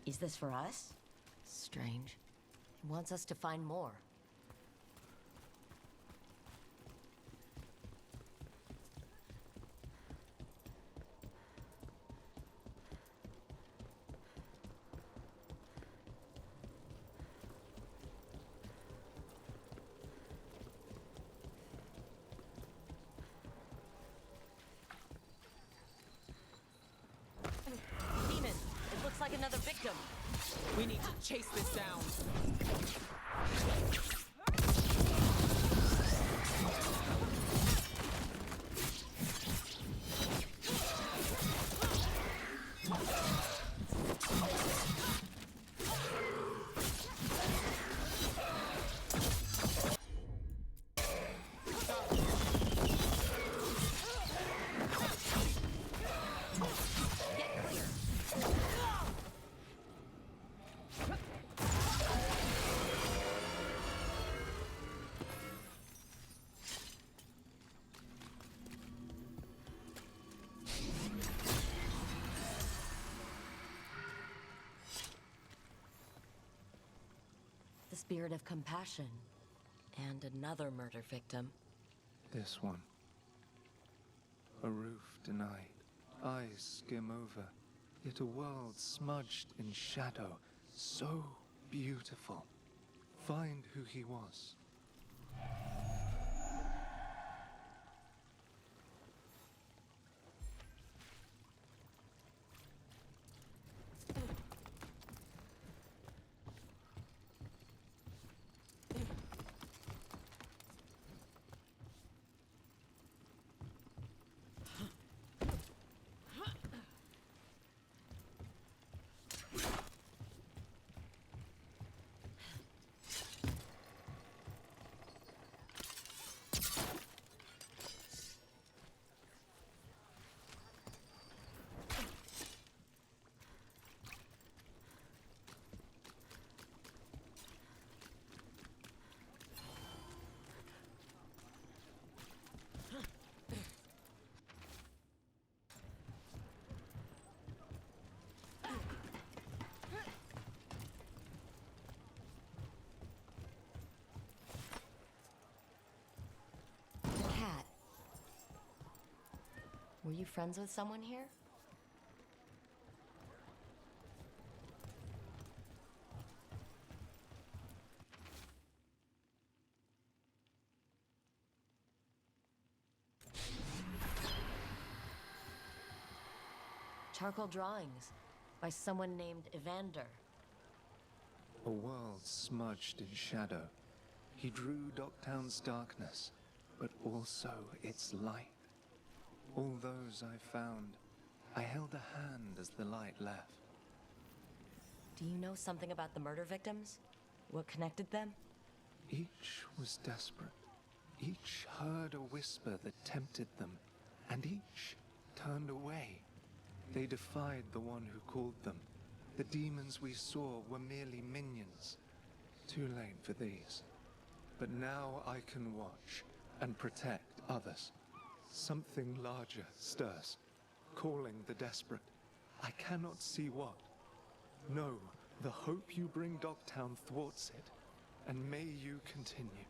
Is this for us? Strange. He wants us to find more. Demon, it looks like another victim. We need to chase this down. The spirit of compassion. And another murder victim. This one. A roof denied, eyes skim over, yet a world smudged in shadow, so beautiful. Find who he was. Cat. Were you friends with someone here? Charcoal drawings by someone named Evander. A world smudged in shadow. He drew Docktown's darkness, but also its light. All those I found, I held a hand as the light left. Do you know something about the murder victims? What connected them? Each was desperate. Each heard a whisper that tempted them, and each turned away. They defied the one who called them. The demons we saw were merely minions. Too late for these. But now I can watch and protect others. Something larger stirs, calling the desperate. I cannot see what. No, the hope you bring Dogtown thwarts it, and may you continue.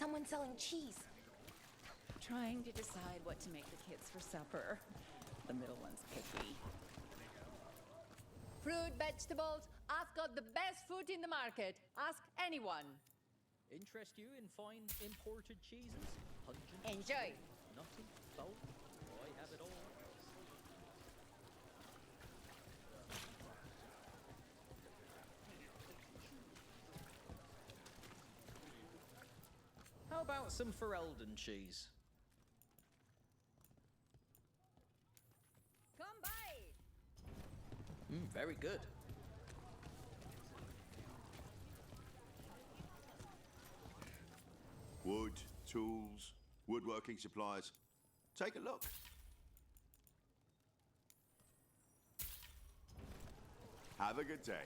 someone selling cheese. Trying to decide what to make the kids for supper. The middle one's picky. Fruit, vegetables. I've got the best fruit in the market. Ask anyone. Interest you in fine imported cheeses? Pungent, Enjoy. nutty, bold. I have it all. How about some Ferelden cheese? Come by. Very good. Wood, tools, woodworking supplies. Take a look. Have a good day.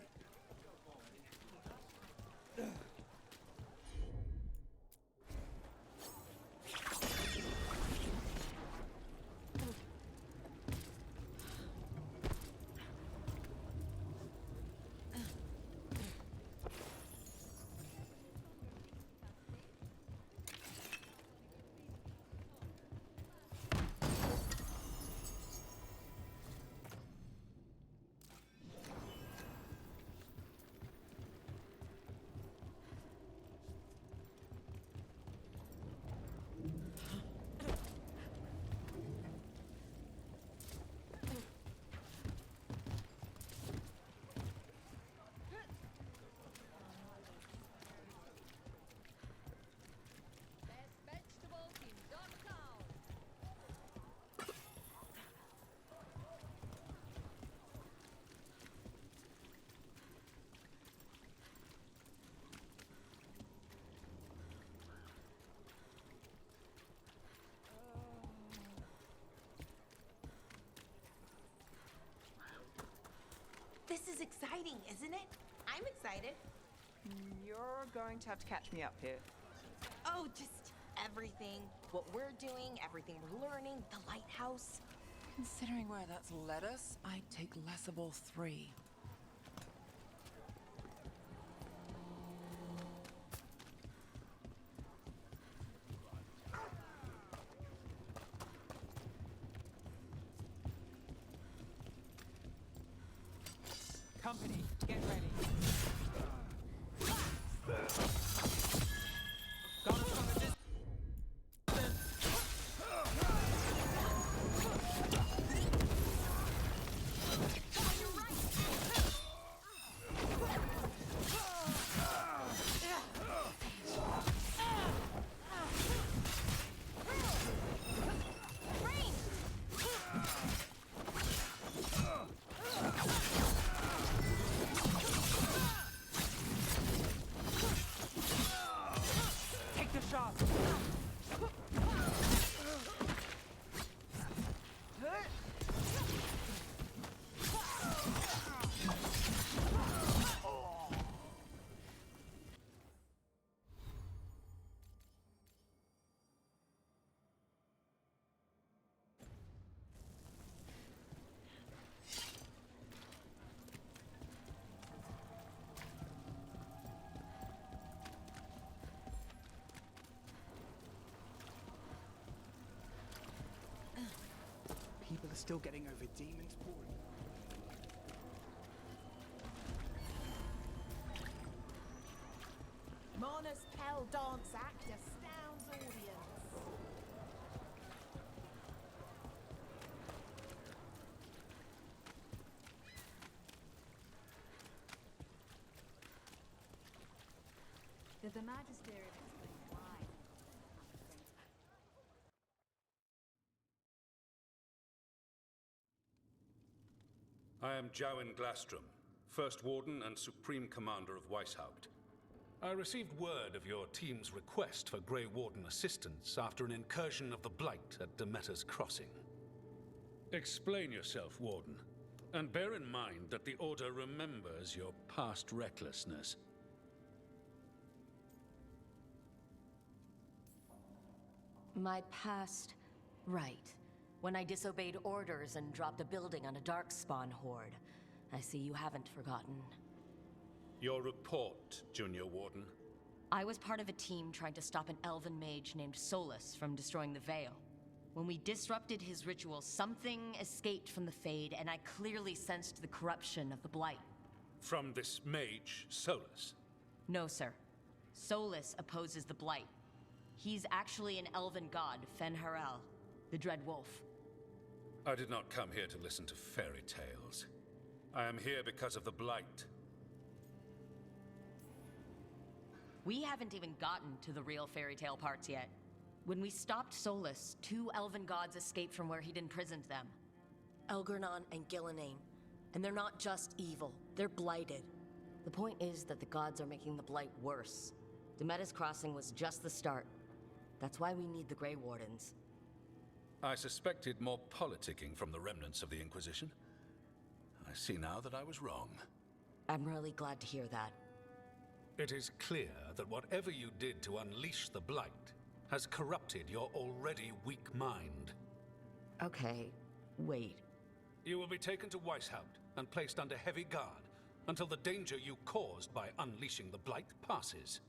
This is exciting, isn't it? I'm excited. You're going to have to catch me up here. Oh, just everything. What we're doing, everything we're learning, the lighthouse. Considering where that's led us, I'd take less of all three. Company, get ready. Got us from a distance. Take the shot. People are still getting over demons, Paul. Mona's Pell dance act astounds audience. Did the Magisterium explain why? I am Jowen Glastrom, First Warden and Supreme Commander of Weishaupt. I received word of your team's request for Grey Warden assistance after an incursion of the Blight at Demeter's Crossing. Explain yourself, Warden, and bear in mind that the Order remembers your past recklessness. My past, right. When I disobeyed orders and dropped a building on a Darkspawn horde. I see you haven't forgotten. Your report, Junior Warden. I was part of a team trying to stop an elven mage named Solus from destroying the Veil. When we disrupted his ritual, something escaped from the Fade, and I clearly sensed the corruption of the Blight. From this mage, Solus? No, sir. Solus opposes the Blight. He's actually an elven god, Fen'Harel, the Dread Wolf. I did not come here to listen to fairy tales. I am here because of the Blight. We haven't even gotten to the real fairy tale parts yet. When we stopped Solus, 2 elven gods escaped from where he'd imprisoned them. Elgernon and Gillenane. And they're not just evil, they're blighted. The point is that the gods are making the Blight worse. Demeda's Crossing was just the start. That's why we need the Grey Wardens. I suspected more politicking from the remnants of the Inquisition. I see now that I was wrong. I'm really glad to hear that. It is clear that whatever you did to unleash the Blight has corrupted your already weak mind. Okay, wait. You will be taken to Weishaupt and placed under heavy guard until the danger you caused by unleashing the Blight passes.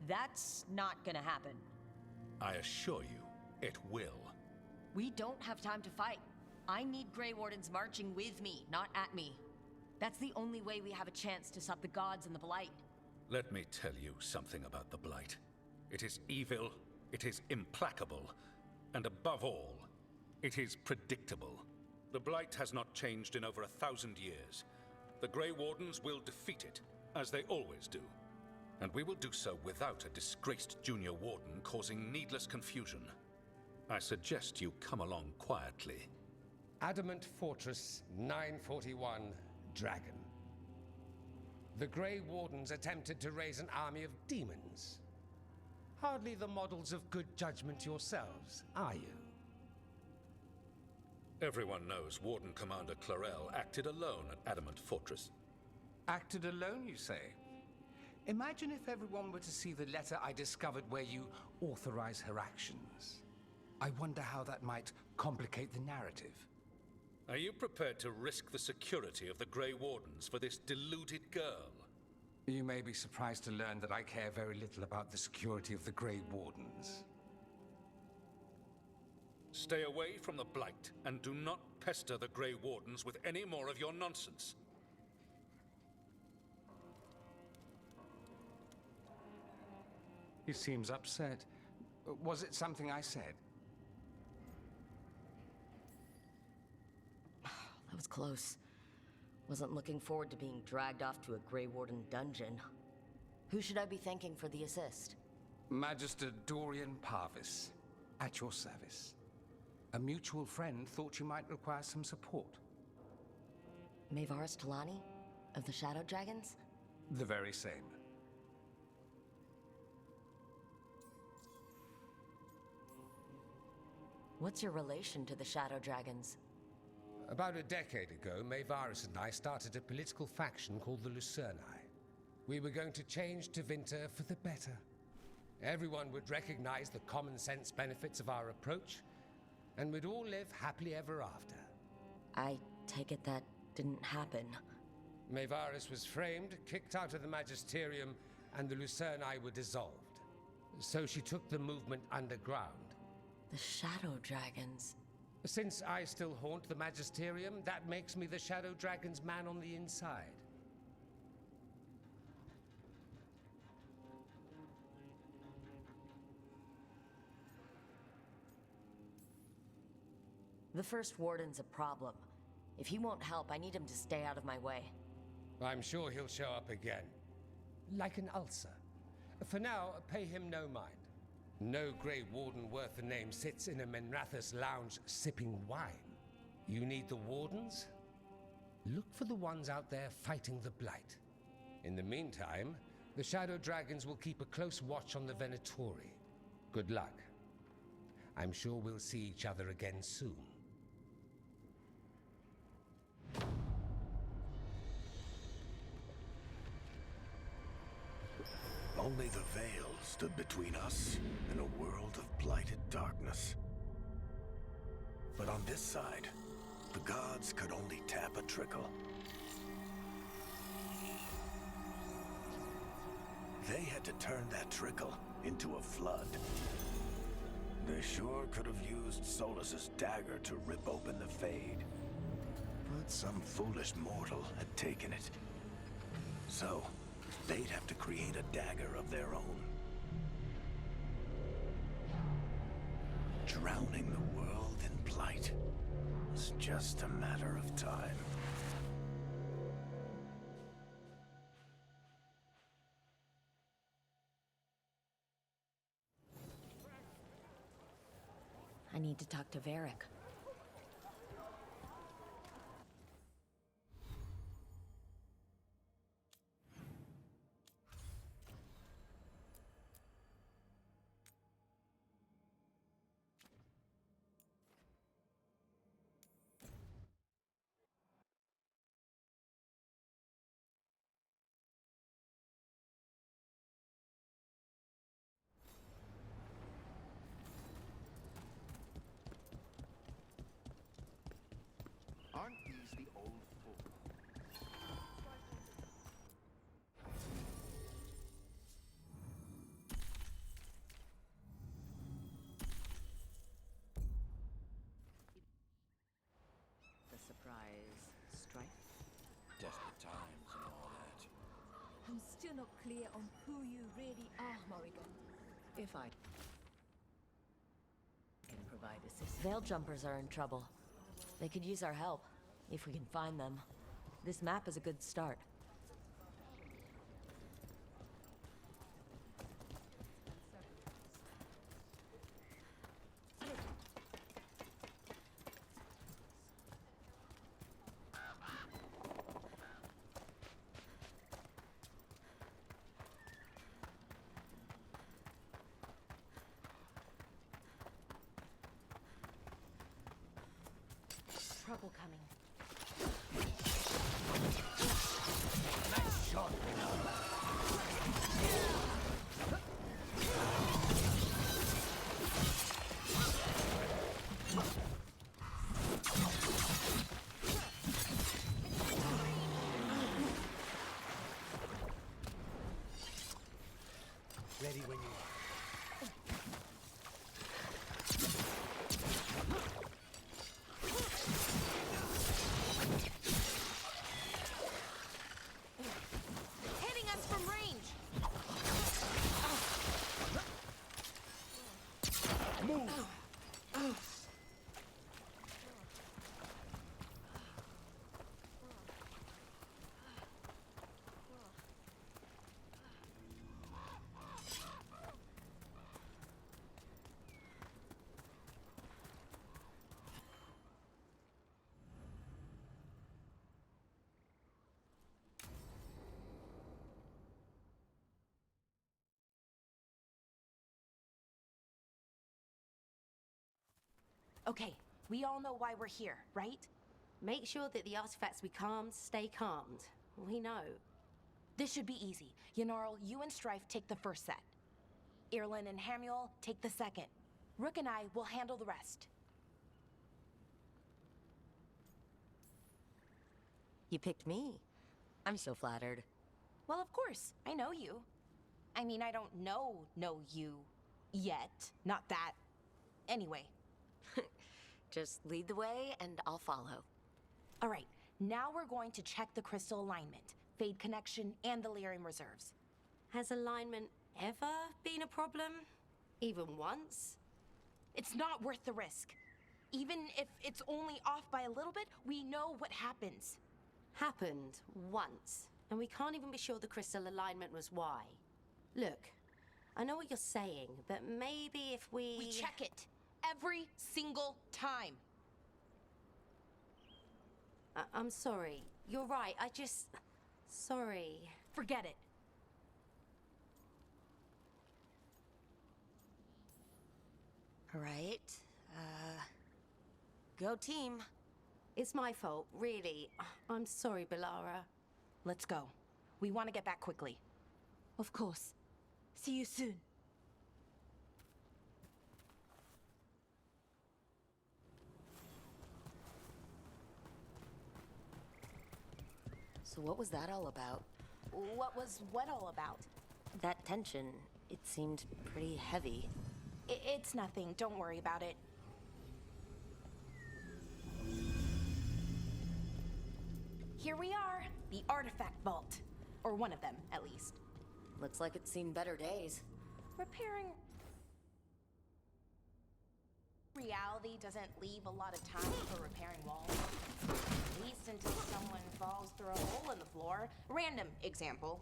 That's not gonna happen. I assure you, it will. We don't have time to fight. I need Grey Wardens marching with me, not at me. That's the only way we have a chance to stop the gods and the Blight. Let me tell you something about the Blight. It is evil, it is implacable, and above all, it is predictable. The Blight has not changed in over 1,000 years. The Grey Wardens will defeat it, as they always do. And we will do so without a disgraced junior warden causing needless confusion. I suggest you come along quietly. Adamant Fortress 941, Dragon. The Grey Wardens attempted to raise an army of demons. Hardly the models of good judgment yourselves, are you? Everyone knows Warden Commander Clarel acted alone at Adamant Fortress. Acted alone, you say? Imagine if everyone were to see the letter I discovered where you authorize her actions. I wonder how that might complicate the narrative. Are you prepared to risk the security of the Grey Wardens for this deluded girl? You may be surprised to learn that I care very little about the security of the Grey Wardens. Stay away from the Blight, and do not pester the Grey Wardens with any more of your nonsense. He seems upset. Was it something I said? That was close. Wasn't looking forward to being dragged off to a Grey Warden dungeon. Who should I be thanking for the assist? Magister Dorian Parvis, at your service. A mutual friend thought you might require some support. Maevaris Talani? Of the Shadow Dragons? The very same. What's your relation to the Shadow Dragons? About a decade ago, Maevaris and I started a political faction called the Lucerni. We were going to change Tevinter for the better. Everyone would recognize the common sense benefits of our approach, and we'd all live happily ever after. I take it that didn't happen. Maevaris was framed, kicked out of the Magisterium, and the Lucerni were dissolved. So she took the movement underground. The Shadow Dragons. Since I still haunt the Magisterium, that makes me the Shadow Dragon's man on the inside. The First Warden's a problem. If he won't help, I need him to stay out of my way. I'm sure he'll show up again. Like an ulcer. For now, pay him no mind. No Grey Warden worth the name sits in a Menrathus lounge sipping wine. You need the Wardens? Look for the ones out there fighting the Blight. In the meantime, the Shadow Dragons will keep a close watch on the Venatori. Good luck. I'm sure we'll see each other again soon. Only the Veil stood between us and a world of blighted darkness. But on this side, the gods could only tap a trickle. They had to turn that trickle into a flood. They sure could have used Solus's dagger to rip open the Fade. But some foolish mortal had taken it. So, they'd have to create a dagger of their own. Drowning the world in blight was just a matter of time. I need to talk to Varric. Aren't these the old folk? The surprise strife? Desperate times and all that. I'm still not clear on who you really are, Morrigan. If I can provide assistance. Veil jumpers are in trouble. They could use our help, if we can find them. This map is a good start. Trouble coming. Nice shot. Ready when you are. Hitting us from range! Move! Okay, we all know why we're here, right? Make sure that the artifacts we calmed stay calmed. We know. This should be easy. Yanarl, you and Strife take the first set. Irlin and Hamuel take the second. Rook and I will handle the rest. You picked me. I'm so flattered. Well, of course. I know you. I mean, I don't know you yet. Not that. Anyway. Just lead the way and I'll follow. All right, now we're going to check the crystal alignment, Fade connection, and the Lyrium reserves. Has alignment ever been a problem? Even once? It's not worth the risk. Even if it's only off by a little bit, we know what happens. Happened once, and we can't even be sure the crystal alignment was why. Look, I know what you're saying, but maybe if we... We check it. Every single time. I'm sorry. You're right. I just... Sorry. Forget it. All right. Go team. It's my fault, really. I'm sorry, Belara. Let's go. We want to get back quickly. Of course. See you soon. So what was that all about? What was what all about? That tension, it seemed pretty heavy. It's nothing. Don't worry about it. Here we are, the artifact vault. Or one of them, at least. Looks like it's seen better days. Repairing reality doesn't leave a lot of time for repairing walls. At least until someone falls through a hole in the floor. Random example.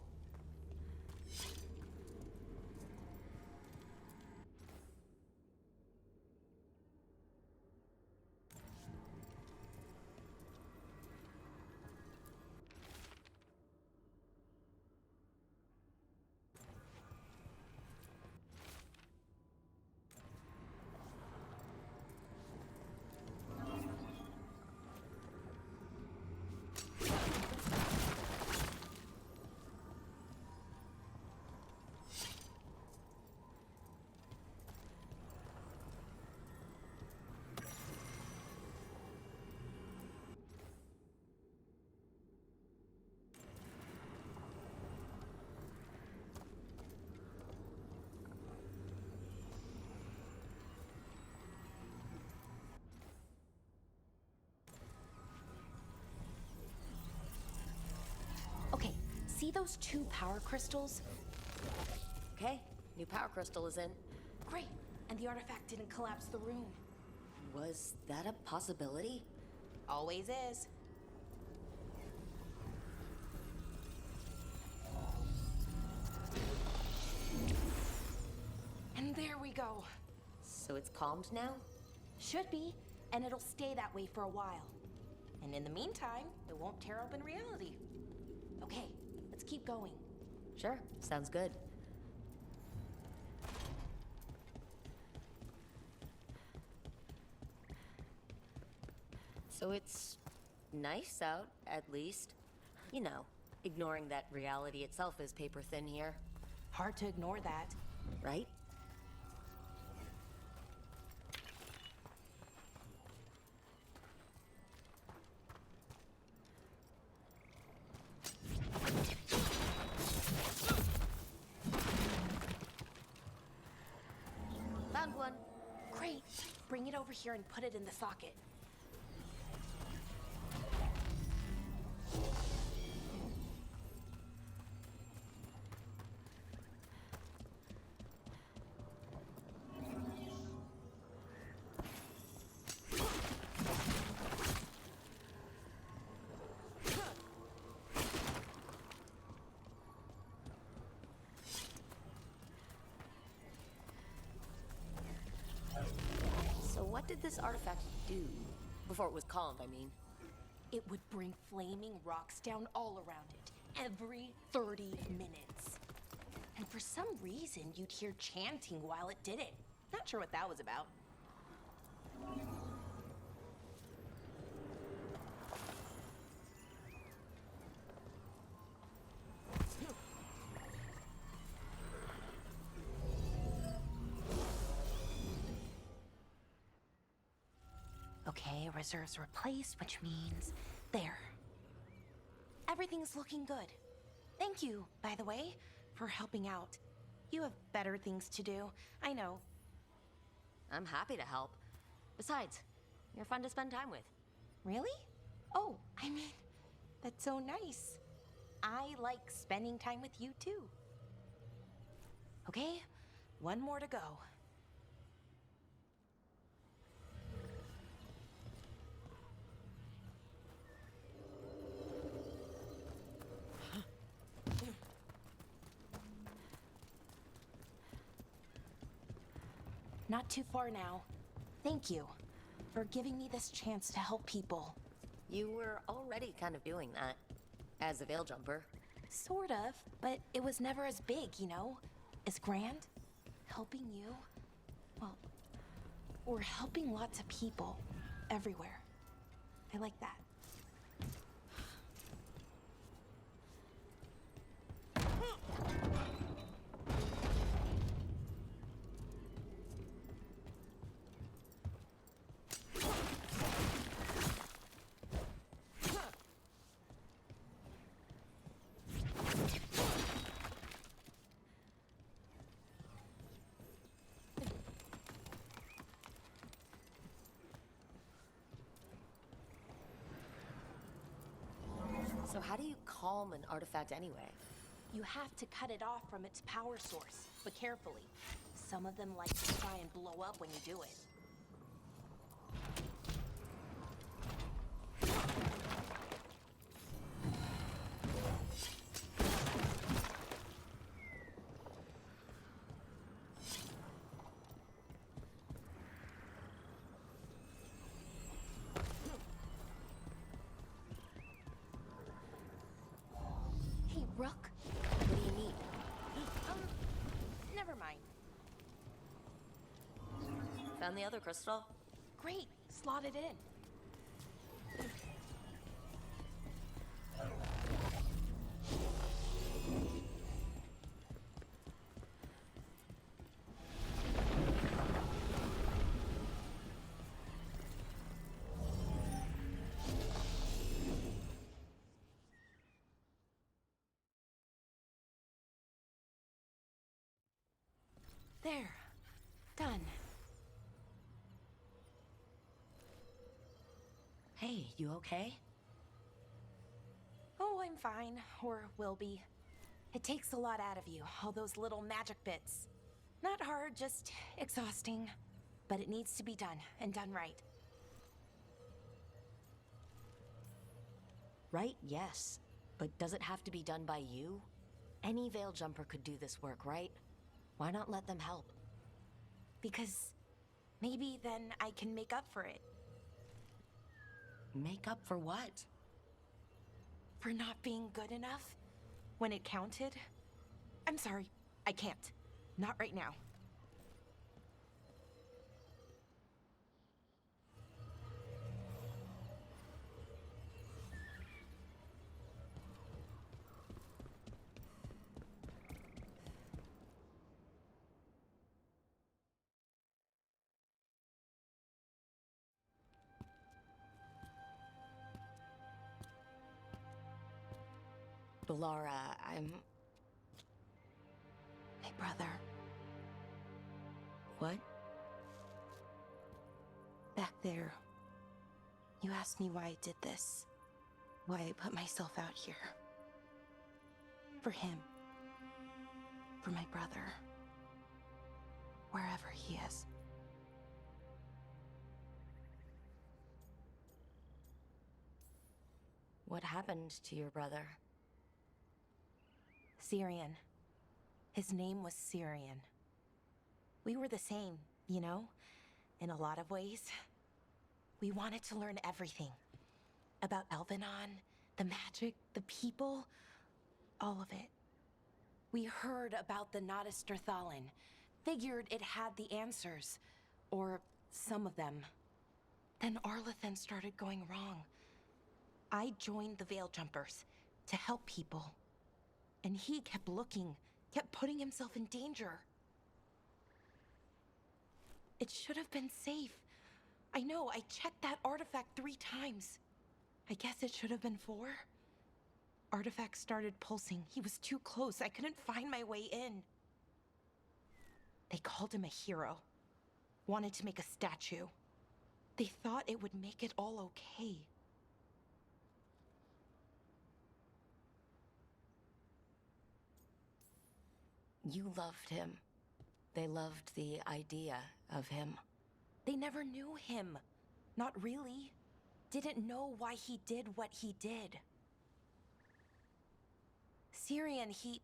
Okay, see those 2 power crystals? Okay, new power crystal is in. Great, and the artifact didn't collapse the room. Was that a possibility? Always is. And there we go. So it's calmed now? Should be, and it'll stay that way for a while. And in the meantime, it won't tear open reality. Okay, let's keep going. Sure, sounds good. So it's nice out, at least. You know, ignoring that reality itself is paper thin here. Hard to ignore that. Right? Found one. Great. Bring it over here and put it in the socket. So what did this artifact do? Before it was calmed, I mean. It would bring flaming rocks down all around it, every 30 minutes. And for some reason, you'd hear chanting while it did it. Not sure what that was about. Okay, reserves replaced, which means there. Everything's looking good. Thank you, by the way, for helping out. You have better things to do, I know. I'm happy to help. Besides, you're fun to spend time with. Really? Oh, I mean, that's so nice. I like spending time with you too. Okay, one more to go. Not too far now. Thank you for giving me this chance to help people. You were already kind of doing that. As a veil jumper. Sort of, but it was never as big, you know? As grand. Helping you. Well, we're helping lots of people. Everywhere. I like that. So how do you calm an artifact anyway? You have to cut it off from its power source, but carefully. Some of them like to try and blow up when you do it. Hey, Rook, what do you need? Never mind. Found the other crystal? Great, slot it in. There. Done. Hey, you okay? Oh, I'm fine. Or will be. It takes a lot out of you, all those little magic bits. Not hard, just exhausting. But it needs to be done, and done right. Right, yes. But does it have to be done by you? Any Veil Jumper could do this work, right? Why not let them help? Because maybe then I can make up for it. Make up for what? For not being good enough when it counted? I'm sorry, I can't. Not right now. Laura, I'm... My brother. What? Back there. You asked me why I did this. Why I put myself out here. For him. For my brother. Wherever he is. What happened to your brother? Syrian. His name was Syrian. We were the same, you know? In a lot of ways. We wanted to learn everything. About Elvenon, the magic, the people, all of it. We heard about the Nodester Thalin. Figured it had the answers. Or some of them. Then Arlathan started going wrong. I joined the Veil Jumpers to help people. And he kept looking, kept putting himself in danger. It should have been safe. I know, I checked that artifact 3 times. I guess it should have been 4. Artifact started pulsing. He was too close. I couldn't find my way in. They called him a hero. Wanted to make a statue. They thought it would make it all okay. You loved him. They loved the idea of him. They never knew him. Not really. Didn't know why he did what he did. Syrian, he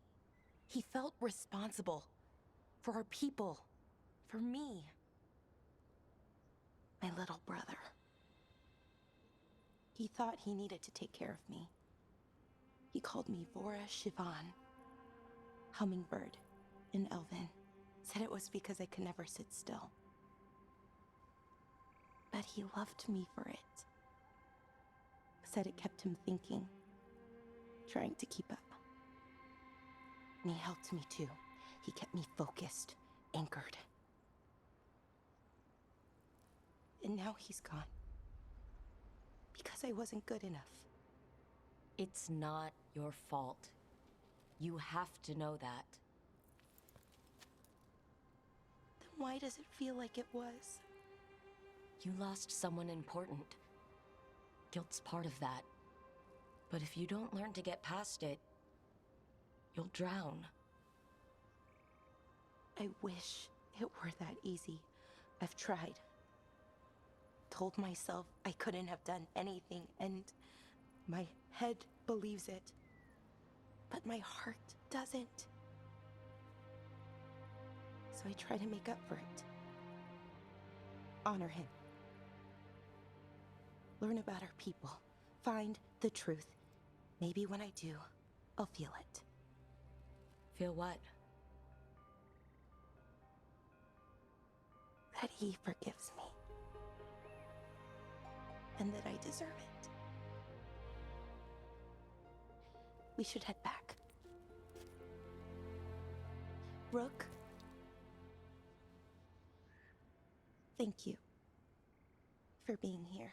felt responsible. For our people. For me. My little brother. He thought he needed to take care of me. He called me Vora Shivan. Hummingbird. In Elven. Said it was because I could never sit still. But he loved me for it. Said it kept him thinking. Trying to keep up. And he helped me too. He kept me focused. Anchored. And now he's gone. Because I wasn't good enough. It's not your fault. You have to know that. Then why does it feel like it was? You lost someone important. Guilt's part of that. But if you don't learn to get past it, you'll drown. I wish it were that easy. I've tried. Told myself I couldn't have done anything, and my head believes it. But my heart doesn't. So I try to make up for it. Honor him. Learn about our people. Find the truth. Maybe when I do, I'll feel it. Feel what? That he forgives me. And that I deserve it. We should head back. Rook. Thank you for being here.